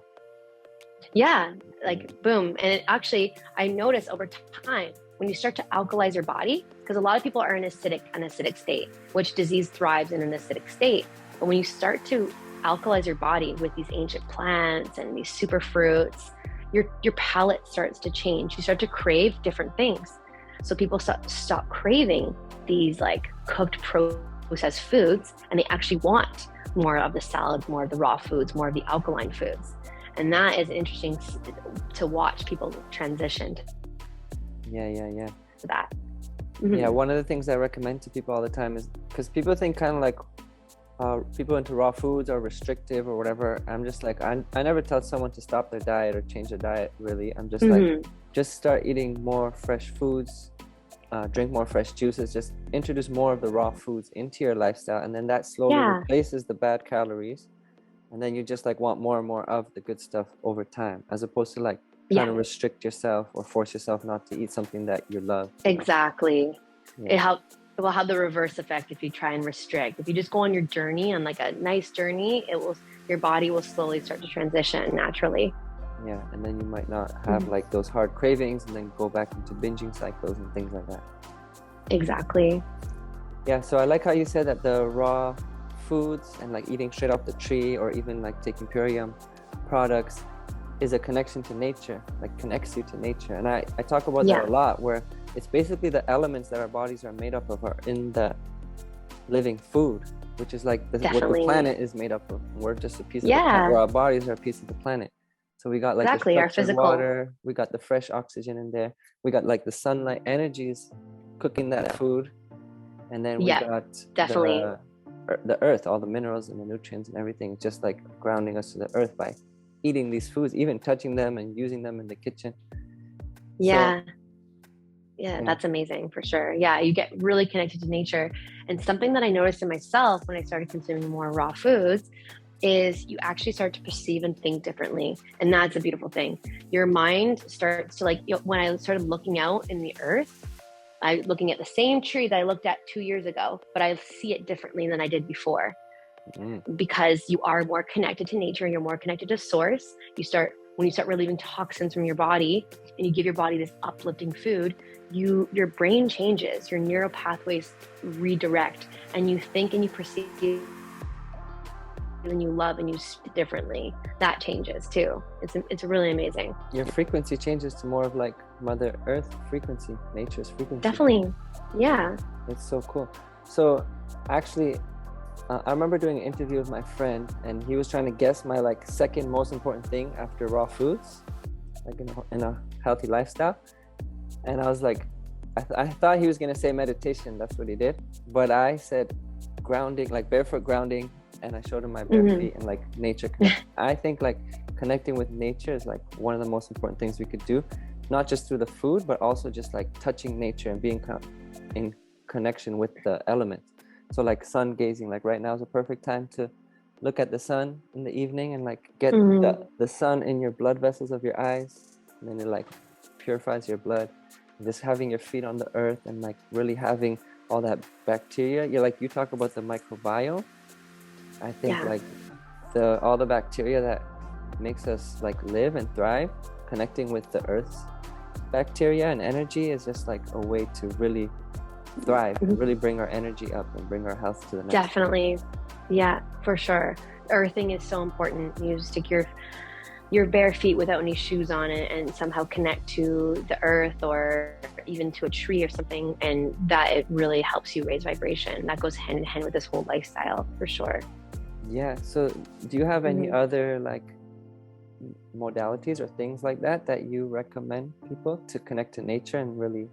Yeah, like boom. And actually, I notice over time, when you start to alkalize your body, because a lot of people are in an acidic state, which disease thrives in an acidic state. But when you start to alkalize your body with these ancient plants and these super fruits, your palate starts to change. You start to crave different things. So people stop craving these like cooked processed foods, and they actually want more of the salads, more of the raw foods, more of the alkaline foods. And that is interesting to watch people transition. Yeah. To that. Mm-hmm. Yeah, one of the things I recommend to people all the time is because people think kind of like people into raw foods are restrictive or whatever. I'm just like, I never tell someone to stop their diet or change their diet, really. I'm just like, just start eating more fresh foods, drink more fresh juices, just introduce more of the raw foods into your lifestyle. And then that slowly replaces the bad calories. And then you just like want more and more of the good stuff over time, as opposed to like trying to restrict yourself or force yourself not to eat something that you love. Exactly. Yeah. It will have the reverse effect if you try and restrict. If you just go on your journey, on like a nice journey, your body will slowly start to transition naturally. Yeah, and then you might not have like those hard cravings and then go back into binging cycles and things like that. Exactly. Yeah, so I like how you said that the raw foods and like eating straight off the tree or even like taking Purium products is a connection to nature, like connects you to nature. And I talk about that a lot, where it's basically the elements that our bodies are made up of are in the living food, which is like what the planet is made up of. We're just a piece of the planet, or our bodies are a piece of the planet. So we got like the our physical water, we got the fresh oxygen in there, we got like the sunlight energies cooking that food, and then we got the earth, all the minerals and the nutrients and everything, just like grounding us to the earth by eating these foods, even touching them and using them in the kitchen. Yeah, that's amazing for sure. Yeah, you get really connected to nature. And something that I noticed in myself when I started consuming more raw foods is you actually start to perceive and think differently. And that's a beautiful thing. Your mind starts to when I started looking out in the earth, I'm looking at the same tree that I looked at 2 years ago, but I see it differently than I did before. because you are more connected to nature, you're more connected to source. When you start relieving toxins from your body and you give your body this uplifting food, your brain changes, your neural pathways redirect, and you think and you perceive and you love and you speak differently. That changes too. It's really amazing. Your frequency changes to more of like Mother Earth frequency, nature's frequency. Definitely. Yeah. It's so cool. So actually, I remember doing an interview with my friend, and he was trying to guess my like second most important thing after raw foods, like in a healthy lifestyle. And I was like, I thought he was gonna say meditation. That's what he did, but I said grounding, like barefoot grounding, and I showed him my bare feet and like nature. I think like connecting with nature is like one of the most important things we could do, not just through the food, but also just like touching nature and being in connection with the elements. So like sun gazing, like right now is a perfect time to look at the sun in the evening and like get the sun in your blood vessels of your eyes, and then it like purifies your blood. And just having your feet on the earth and like really having all that bacteria. You talk about the microbiome. I think like all the bacteria that makes us like live and thrive, connecting with the earth's bacteria and energy is just like a way to really thrive and really bring our energy up and bring our health to the next Definitely. Yeah, for sure. Earthing is so important. You stick your bare feet without any shoes on it and somehow connect to the earth or even to a tree or something, and that it really helps you raise vibration. That goes hand in hand with this whole lifestyle, for sure. Yeah. So do you have any other like modalities or things like that you recommend people to connect to nature and really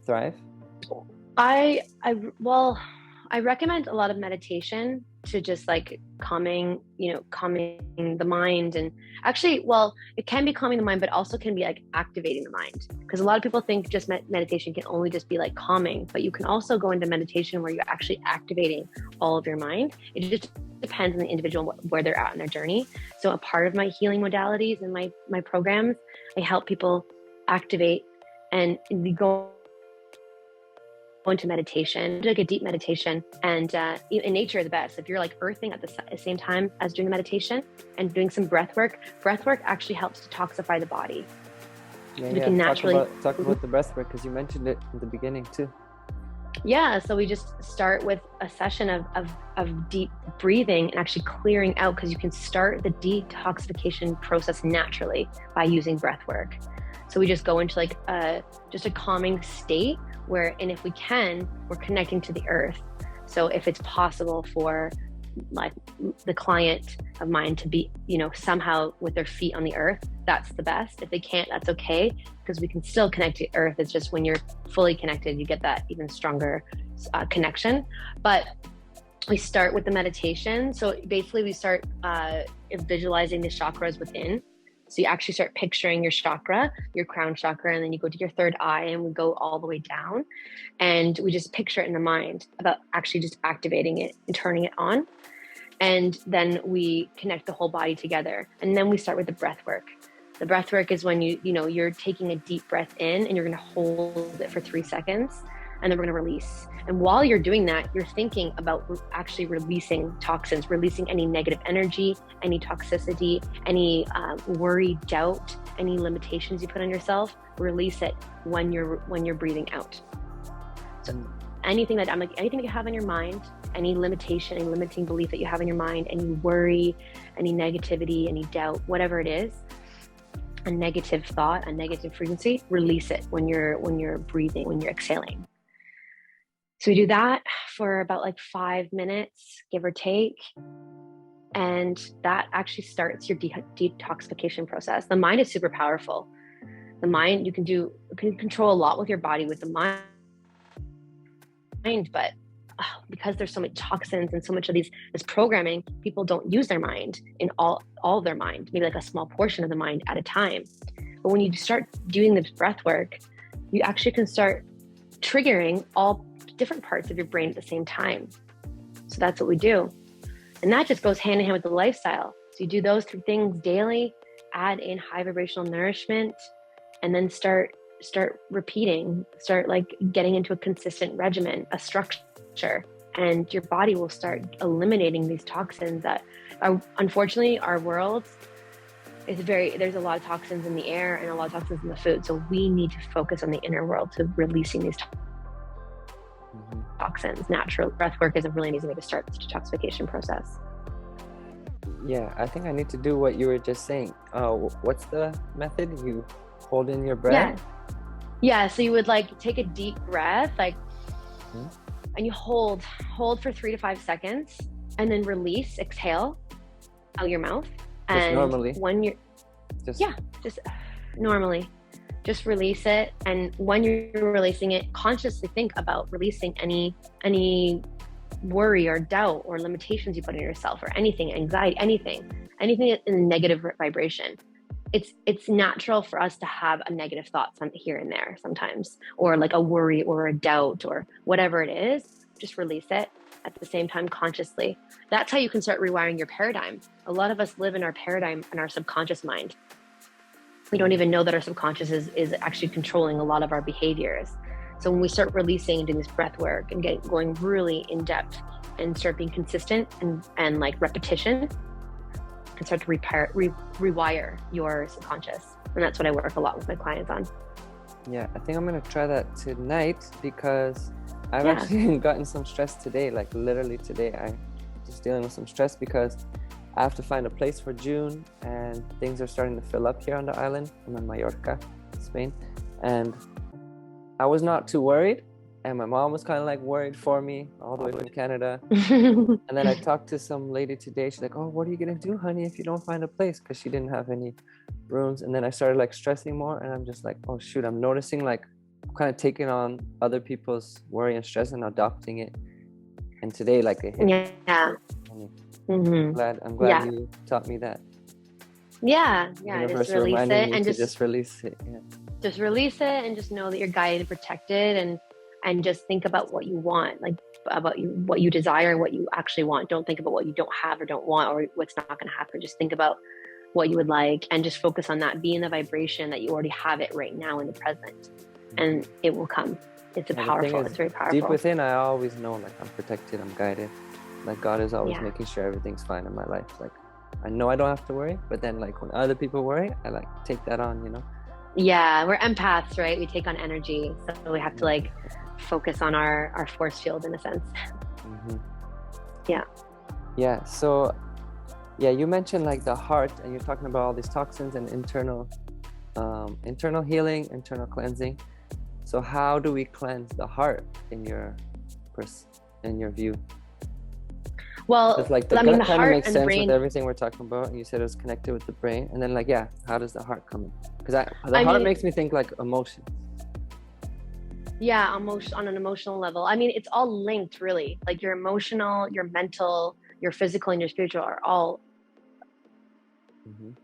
thrive? I recommend a lot of meditation to just like calming the mind. And actually, it can be calming the mind, but also can be like activating the mind, because a lot of people think just meditation can only just be like calming, but you can also go into meditation where you're actually activating all of your mind. It just depends on the individual where they're at in their journey. So a part of my healing modalities and my programs, I help people activate and go into meditation, like a deep meditation, and in nature is the best. If you're like earthing at the same time as doing the meditation and doing some breath work actually helps to detoxify the body. Can naturally talk about the breath work, because you mentioned it in the beginning too. Yeah, so we just start with a session of deep breathing and actually clearing out, because you can start the detoxification process naturally by using breath work. So we just go into like just a calming state and if we can, we're connecting to the earth. So if it's possible for like the client of mine to be, somehow with their feet on the earth, that's the best. If they can't, that's okay, because we can still connect to earth. It's just when you're fully connected, you get that even stronger connection. But we start with the meditation. So basically we start visualizing the chakras within. So you actually start picturing your chakra, your crown chakra, and then you go to your third eye and we go all the way down. And we just picture it in the mind about actually just activating it and turning it on. And then we connect the whole body together. And then we start with the breath work. The breath work is when you're taking a deep breath in and you're going to hold it for 3 seconds. And then we're going to release. And while you're doing that, you're thinking about actually releasing toxins, releasing any negative energy, any toxicity, any worry, doubt, any limitations you put on yourself. Release it when you're breathing out. So anything that you have in your mind, any limitation, any limiting belief that you have in your mind, any worry, any negativity, any doubt, whatever it is, a negative thought, a negative frequency, release it when you're breathing, when you're exhaling. So we do that for about like 5 minutes, give or take. And that actually starts your detoxification process. The mind is super powerful. The mind, you can control a lot with your body with the mind, but because there's so many toxins and so much of this programming, people don't use their mind in all of their mind, maybe like a small portion of the mind at a time. But when you start doing this breath work, you actually can start triggering all different parts of your brain at the same time. So that's what we do. And that just goes hand in hand with the lifestyle. So you do those 3 things daily, add in high vibrational nourishment, and then start repeating, start like getting into a consistent regimen, a structure. and your body will start eliminating these toxins that are, unfortunately, our world is there's a lot of toxins in the air and a lot of toxins in the food. So we need to focus on the inner world to releasing these toxins. Natural breath work is a really amazing way to start the detoxification process. Yeah, I think I need to do what you were just saying. What's the method? You hold in your breath? Yeah. So you would like take a deep breath, like, and you hold for 3 to 5 seconds, and then release, exhale out your mouth. Just and normally. When you're just normally, just release it. And when you're releasing it, consciously think about releasing any worry or doubt or limitations you put on yourself, or anything, anxiety, anything in a negative vibration. It's natural for us to have a negative thought here and there sometimes, or like a worry or a doubt or whatever it is. Just release it at the same time consciously. That's how you can start rewiring your paradigm. A lot of us live in our paradigm in our subconscious mind. We don't even know that our subconscious is actually controlling a lot of our behaviors. So when we start releasing and doing this breath work and going really in depth and start being consistent and like repetition, you can start to rewire your subconscious. And that's what I work a lot with my clients on. Yeah, I think I'm going to try that tonight, because I've actually gotten some stress today, like literally today. I'm just dealing with some stress because I have to find a place for June, and things are starting to fill up here on the island. I'm in Mallorca, Spain, and I was not too worried, and my mom was kind of like worried for me all the way from Canada. And then I talked to some lady today. She's like, "Oh, what are you gonna do, honey, if you don't find a place?" Because she didn't have any rooms. And then I started like stressing more, and I'm just like, "Oh shoot!" I'm noticing like I'm kind of taking on other people's worry and stress and adopting it. And today, like, it hit me. I'm glad you taught me that. Just release it and just release it. Just release it and just know that you're guided and protected, and just think about what you want, like about what you desire and what you actually want. Don't think about what you don't have or don't want or what's not going to happen. Just think about what you would like and just focus on that. Be in the vibration that you already have it right now in the present, and it will come. It's very powerful. Deep within, I always know like I'm protected, I'm guided. Like God is always making sure everything's fine in my life. Like I know I don't have to worry, but then like when other people worry, I like take that on, you know? Yeah, we're empaths, right? We take on energy. So we have to like focus on our force field in a sense. Yeah. So you mentioned like the heart, and you're talking about all these toxins and internal healing, internal cleansing. So how do we cleanse the heart in your view? Well, like the gut kind of makes sense brain, with everything we're talking about, and you said it was connected with the brain, and then like how does the heart come in? Because the heart makes me think like emotion. On an emotional level. I mean, it's all linked, really. Like your emotional, your mental, your physical, and your spiritual are all in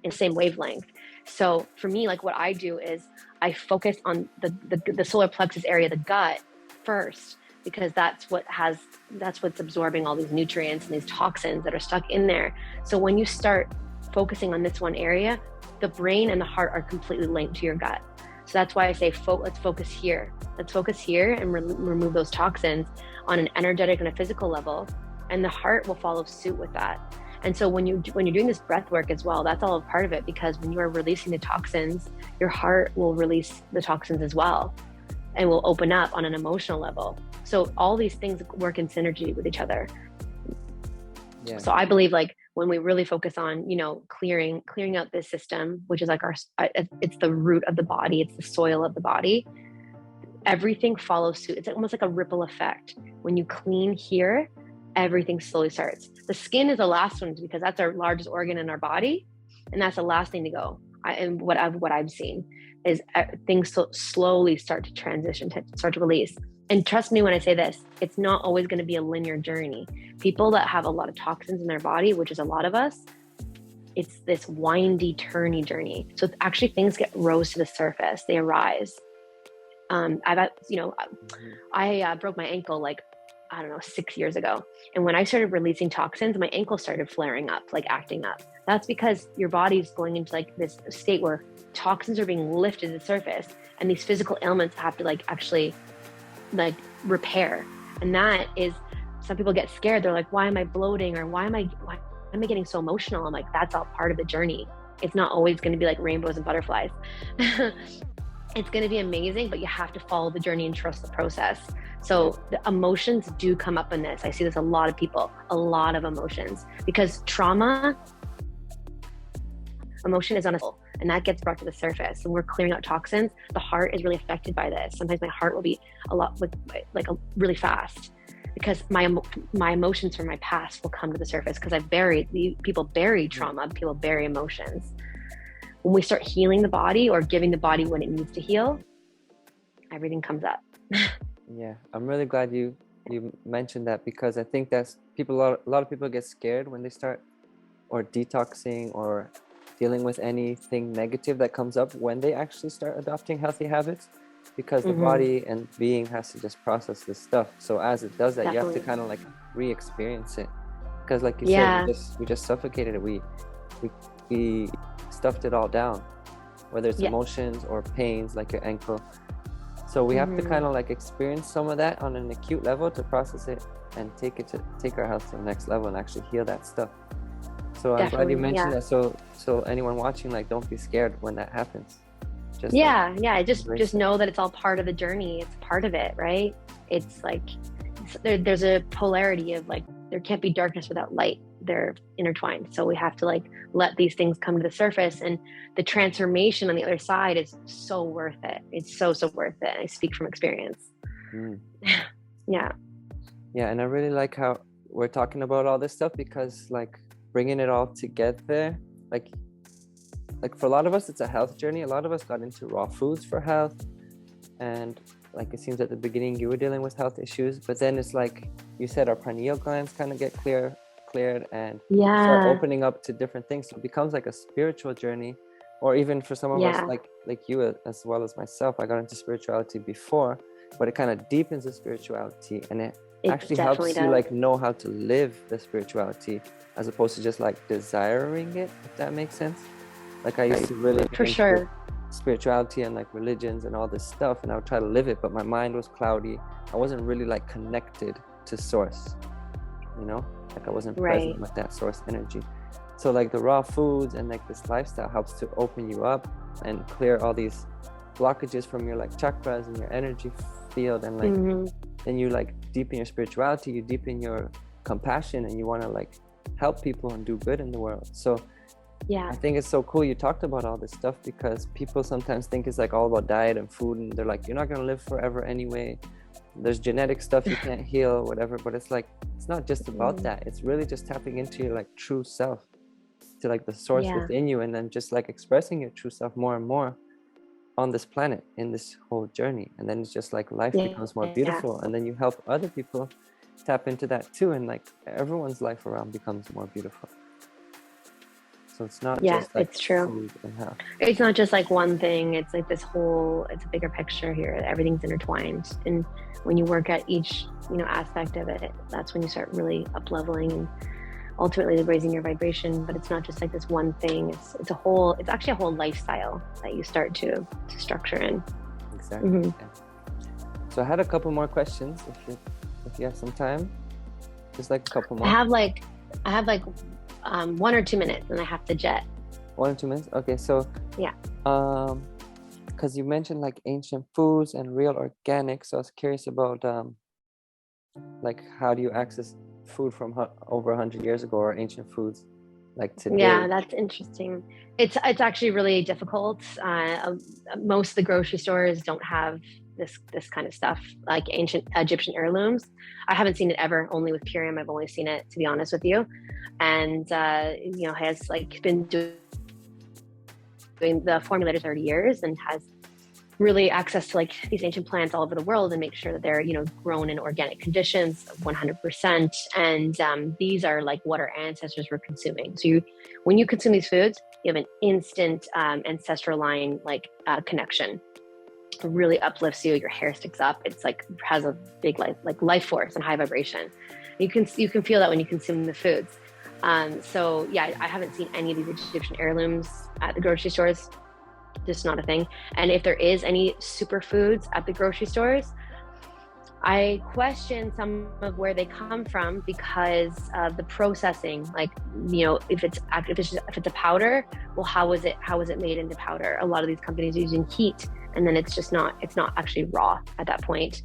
the same wavelength. So for me, like what I do is I focus on the solar plexus area, the gut first, because that's what's absorbing all these nutrients and these toxins that are stuck in there. So when you start focusing on this one area, the brain and the heart are completely linked to your gut. So that's why I say, let's focus here. Let's focus here and remove those toxins on an energetic and a physical level, and the heart will follow suit with that. And so when you're doing this breath work as well, that's all a part of it, because when you are releasing the toxins, your heart will release the toxins as well, and will open up on an emotional level. So all these things work in synergy with each other. Yeah. So I believe like when we really focus on, clearing out this system, which is like it's the root of the body, it's the soil of the body, everything follows suit. It's almost like a ripple effect. When you clean here, everything slowly starts. The skin is the last one, because that's our largest organ in our body, and that's the last thing to go. And what I've seen is things slowly start to transition, start to release. And trust me when I say this, it's not always going to be a linear journey. People that have a lot of toxins in their body, which is a lot of us, it's this windy, turny journey. So it's actually things rose to the surface, they arise. I broke my ankle 6 years ago. And when I started releasing toxins, my ankle started flaring up, like acting up. That's because your body's going into like this state where toxins are being lifted to the surface, and these physical ailments have to actually repair. And that is, some people get scared. They're like, why am I bloating? Or why am I getting so emotional? I'm like, that's all part of the journey. It's not always going to be like rainbows and butterflies. It's going to be amazing, but you have to follow the journey and trust the process. So the emotions do come up in this. I see this a lot of people, a lot of emotions, because trauma, emotion is on us, and that gets brought to the surface. And we're clearing out toxins. The heart is really affected by this. Sometimes my heart will be really fast, because my emotions from my past will come to the surface, because people bury trauma, people bury emotions. When we start healing the body, or giving the body what it needs to heal, everything comes up. Yeah, I'm really glad you mentioned that, because I think that's a lot of people get scared when they start or detoxing or dealing with anything negative that comes up when they actually start adopting healthy habits, because the body and being has to just process this stuff. So as it does that, you have to kind of like re-experience it, because like you said, we just suffocated it. We stuffed it all down, whether it's emotions or pains like your ankle. So we have to kind of like experience some of that on an acute level to process it and take our health to the next level and actually heal that stuff. So I'm glad you mentioned that. So anyone watching, like, don't be scared when that happens. Just just know that it's all part of the journey. It's part of it, right? It's like there's a polarity of like, there can't be darkness without light. They're intertwined. So we have to like let these things come to the surface, and the transformation on the other side is so worth it. It's so worth it. I speak from experience. Yeah, and I really like how we're talking about all this stuff, because like bringing it all together, like for a lot of us, it's a health journey. A lot of us got into raw foods for health, and like it seems at the beginning you were dealing with health issues, but then it's like you said, our pineal glands kind of get cleared and start opening up to different things. So it becomes like a spiritual journey. Or even for some of us, like you as well as myself, I got into spirituality before, but it kind of deepens the spirituality, and it actually helps you like know how to live the spirituality, as opposed to just like desiring it, if that makes sense. Like I used to really for sure spirituality and like religions and all this stuff, and I would try to live it, but my mind was cloudy. I wasn't really like connected to source, like I wasn't present with that source energy. So like the raw foods and like this lifestyle helps to open you up and clear all these blockages from your like chakras and your energy field, and like then you like deepen your spirituality, you deepen your compassion, and you want to like help people and do good in the world. So I think it's so cool you talked about all this stuff, because people sometimes think it's like all about diet and food, and they're like, you're not going to live forever anyway. There's genetic stuff you can't heal, whatever. But it's like, it's not just about that. It's really just tapping into your like true self, to like the source within you, and then just like expressing your true self more and more on this planet, in this whole journey. And then it's just like life becomes more beautiful, and then you help other people tap into that too, and like everyone's life around becomes more beautiful. So it's not just like it's true. Food and health. It's not just like one thing. It's like this whole, it's a bigger picture here. Everything's intertwined, and when you work at each aspect of it, that's when you start really up leveling and ultimately raising your vibration. But it's not just like this one thing. It's actually a whole lifestyle that you start to structure in. Exactly. So I had a couple more questions, if you have some time, just like a couple more. I have like 1 or 2 minutes, and I have to jet. 1 or 2 minutes. Okay, so because you mentioned like ancient foods and real organic, so I was curious about like how do you access food from over 100 years ago, or ancient foods like today? Yeah, that's interesting. It's actually really difficult. Most of the grocery stores don't have this kind of stuff, like ancient Egyptian heirlooms. I haven't seen it ever, only with Purium. I've only seen it, to be honest with you. And has like been doing the formula for 30 years, and has really access to like these ancient plants all over the world, and make sure that they're grown in organic conditions 100%. And these are like what our ancestors were consuming. So when you consume these foods, you have an instant ancestral line connection. It really uplifts you. Your hair sticks up. It's like has a big life force and high vibration. You can feel that when you consume the foods. So yeah, I haven't seen any of these Egyptian heirlooms at the grocery stores. Just not a thing. And if there is any superfoods at the grocery stores, I question some of where they come from because of the processing. Like, you know, if it's a powder, well, how is it made into powder? A lot of these companies are using heat, and then it's not actually raw at that point.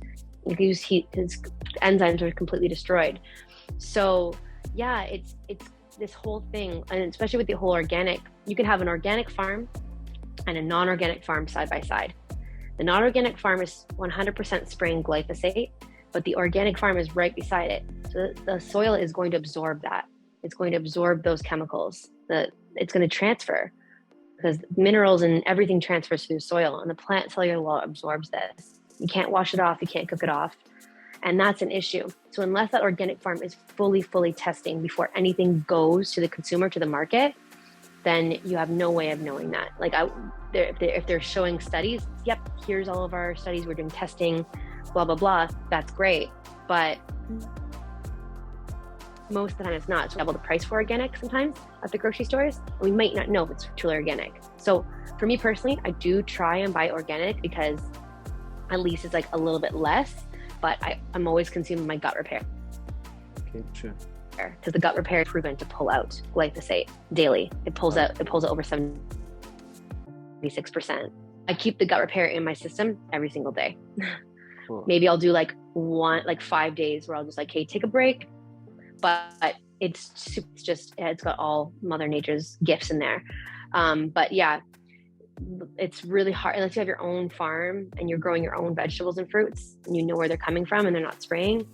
If you use heat, its enzymes are completely destroyed. So yeah, it's this whole thing, and especially with the whole organic, you can have an organic farm and a non-organic farm side by side. The non-organic farm is 100% spraying glyphosate, but the organic farm is right beside it. So the soil is going to absorb that. It's going to absorb those chemicals. It's going to transfer, because minerals and everything transfers through soil, and the plant cellular wall absorbs this. You can't wash it off. You can't cook it off. And that's an issue. So unless that organic farm is fully testing before anything goes to the consumer, to the market, then you have no way of knowing that. Like, if they're showing studies, yep, here's all of our studies, we're doing testing, blah, blah, blah, that's great. But most of the time it's not. So we double the price for organic sometimes at the grocery stores, and we might not know if it's truly organic. So for me personally, I do try and buy organic because at least it's like a little bit less, but I'm always consuming my gut repair. Okay, true. Because the gut repair is proven to pull out glyphosate daily. It pulls out over 76%. I keep the gut repair in my system every single day. Cool. Maybe I'll do like 5 days where I'll just like, hey, take a break. But it's got all Mother Nature's gifts in there. But yeah, it's really hard unless you have your own farm and you're growing your own vegetables and fruits and you know where they're coming from and they're not spraying.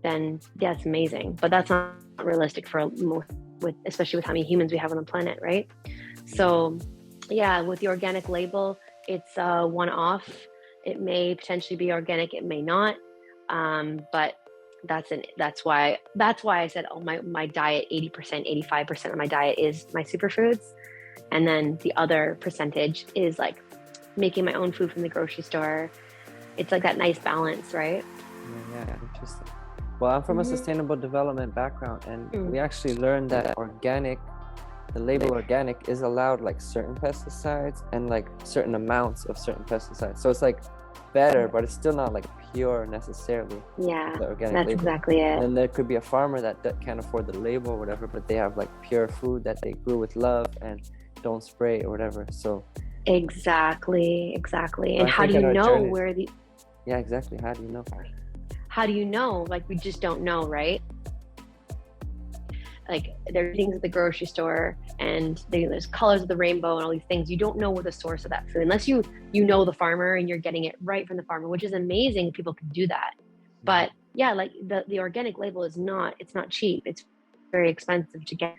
Then yeah, it's amazing. But that's not realistic for especially with how many humans we have on the planet, right? So yeah, with the organic label, it's a one-off. It may potentially be organic, it may not. But that's why I said, my diet, 80%, 85% of my diet is my superfoods. And then the other percentage is like making my own food from the grocery store. It's like that nice balance, right? Yeah, interesting. Well, I'm from a sustainable development background, and we actually learned that the label organic is allowed like certain pesticides and like certain amounts of certain pesticides. So it's like better, but it's still not like pure necessarily. Yeah, the organic that's label. Exactly it. And there could be a farmer that can't afford the label or whatever, but they have like pure food that they grew with love and don't spray or whatever. So exactly. And how do you know where the... Yeah, exactly. How do you know? How do you know? Like, we just don't know, right? Like, there are things at the grocery store and there's colors of the rainbow and all these things. You don't know what the source of that food, unless you know the farmer and you're getting it right from the farmer, which is amazing if people can do that. But yeah, like the organic label it's not cheap. It's very expensive to get.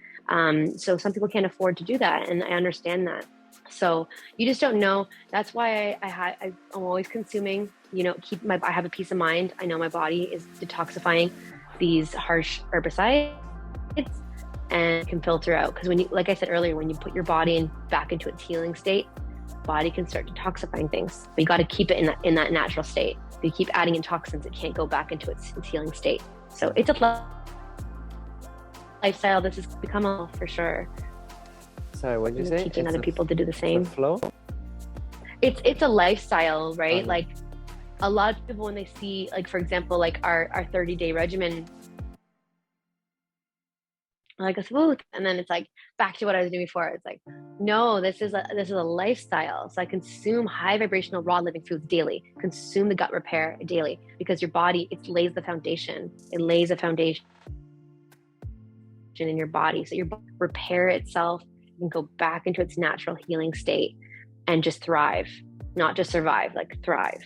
So some people can't afford to do that, and I understand that. So you just don't know. That's why I'm always consuming, I have a peace of mind. I know my body is detoxifying these harsh herbicides and can filter out. Because like I said earlier, when you put your body back into its healing state, body can start detoxifying things. But you got to keep it in that natural state. If you keep adding in toxins, it can't go back into its healing state. So it's a lifestyle. This has become a for sure. Sorry, what did you say? Teaching other people to do the same. Flow? It's a lifestyle, right? Like a lot of people, when they see, like, for example, like our 30-day regimen, like a smooth, and then it's like back to what I was doing before. It's like, no, this is a lifestyle. So I consume high vibrational raw living foods daily, consume the gut repair daily, because your body, it lays the foundation. It lays a foundation in your body. So your body repair itself and go back into its natural healing state and just thrive, not just survive, like thrive.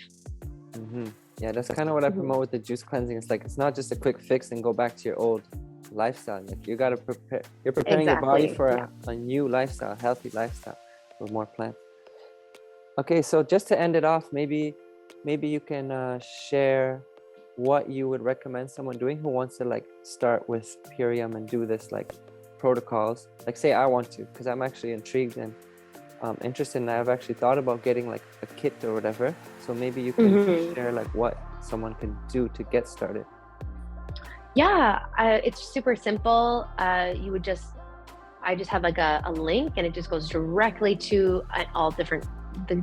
Yeah, that's kind of what I promote with the juice cleansing. It's like, it's not just a quick fix and go back to your old lifestyle. Like, you got to you're preparing your body for a new lifestyle, healthy lifestyle with more plants. Okay, so just to end it off, maybe you can share what you would recommend someone doing who wants to like start with Purium and do this like protocols. Like, say I want to, because I'm actually intrigued and interested, and I've actually thought about getting like a kit or whatever. So maybe you can share like what someone can do to get started. Yeah, it's super simple. I just have like a link, and it just goes directly to all the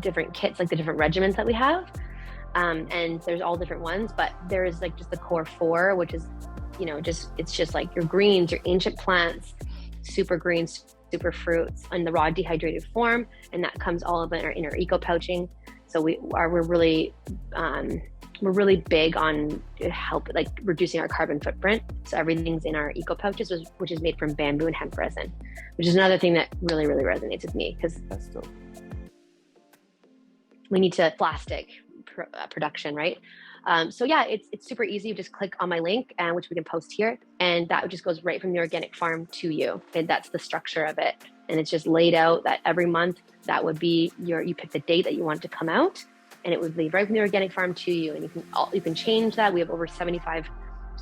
different kits, like the different regimens that we have. And there's all different ones, but there's like just the core four, which is, it's just like your greens, your ancient plants, super greens, super fruits in the raw dehydrated form, and that comes all of it in our eco pouching. So we're really big on reducing our carbon footprint. So everything's in our eco pouches, which is made from bamboo and hemp resin, which is another thing that really, really resonates with me, because That's dope. we need to plastic production, right? So yeah, it's super easy. You just click on my link, and which we can post here, and that just goes right from the organic farm to you. And that's the structure of it. And it's just laid out that every month that would be you pick the date that you want it to come out, and it would leave right from the organic farm to you. And you can change that. We have over 75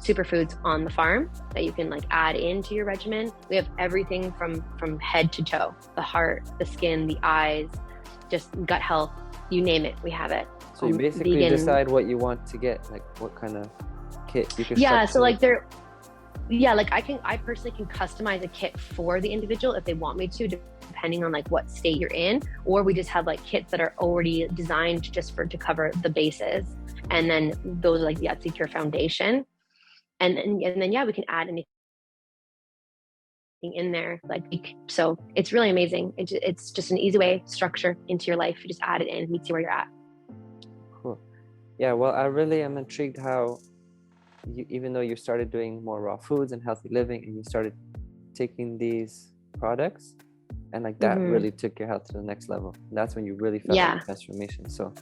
superfoods on the farm that you can add into your regimen. We have everything from head to toe: the heart, the skin, the eyes, just gut health, you name it, we have it. So you basically vegan. decide what you want to get, like what kind of kit you can. Yeah, so I personally can customize a kit for the individual if they want me to, depending on what state you're in. Or we just have kits that are already designed just to cover the bases, and then those are the Secure foundation, and then yeah, we can add anything in there. So it's really amazing. It's just an easy way structure into your life. You just add it in, meets you where you're at. Cool. Yeah, well, I really am intrigued how even though you started doing more raw foods and healthy living, and you started taking these products, and that really took your health to the next level. And that's when you really felt the transformation. So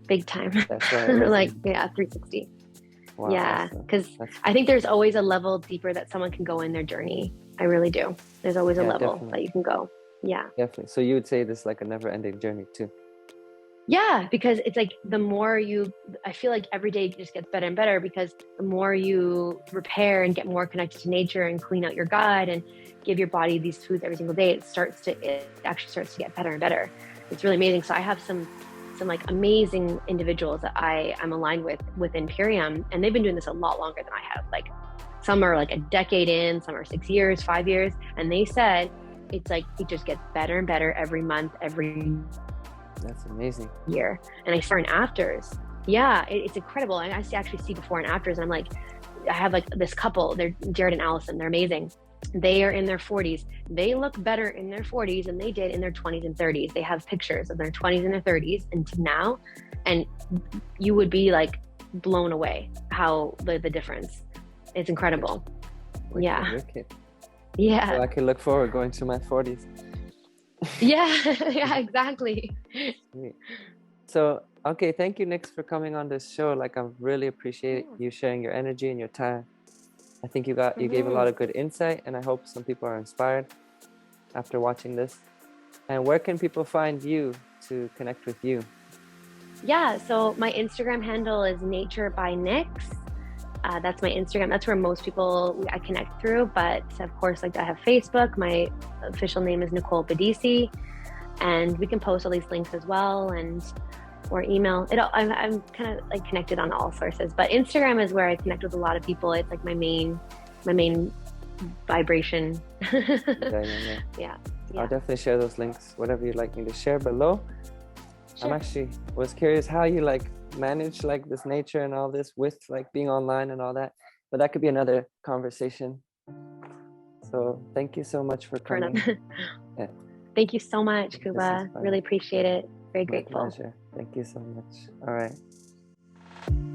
big time. That's right. 360. Wow, yeah, because I think there's always a level deeper that someone can go in their journey. I really do. There's always a level that you can go. Yeah, definitely. So you would say this is a never-ending journey too? Yeah, because it's the more I feel like every day just gets better and better, because the more you repair and get more connected to nature and clean out your gut and give your body these foods every single day, it actually starts to get better and better. It's really amazing. So I have some amazing individuals that I'm aligned with within Purium, and they've been doing this a lot longer than I have. Some are a decade in, some are 6 years, 5 years, and they said it just gets better and better every month, That's amazing. year. And I saw and afters. Yeah, it's incredible. And I actually see before and afters, and I'm I have this couple, they're Jared and Allison, they're amazing. They are in their 40s. They look better in their 40s than they did in their 20s and 30s. They have pictures of their 20s and their 30s and to now, and you would be blown away how the difference. It's incredible. Wicked. Yeah. So I can look forward going to my 40s. Yeah, exactly. Sweet. So, okay, thank you, Nix, for coming on this show. I really appreciate you sharing your energy and your time. I think you gave a lot of good insight, and I hope some people are inspired after watching this. And where can people find you to connect with you? Yeah, so my Instagram handle is Nature by Nix. That's my Instagram. That's where most people I connect through. But of course, I have Facebook. My official name is Nicole Badisi, and we can post all these links as well, or email. I'm kind of connected on all sources, but Instagram is where I connect with a lot of people. It's my main vibration. Yeah. I'll definitely share those links, whatever you'd like me to share below. Sure. I'm actually was curious how you manage this nature and all this with being online and all that, but that could be another conversation. So thank you so much for coming. Yeah. Thank you so much, Kuba. Really appreciate it. Very grateful. My pleasure. Thank you so much. All right.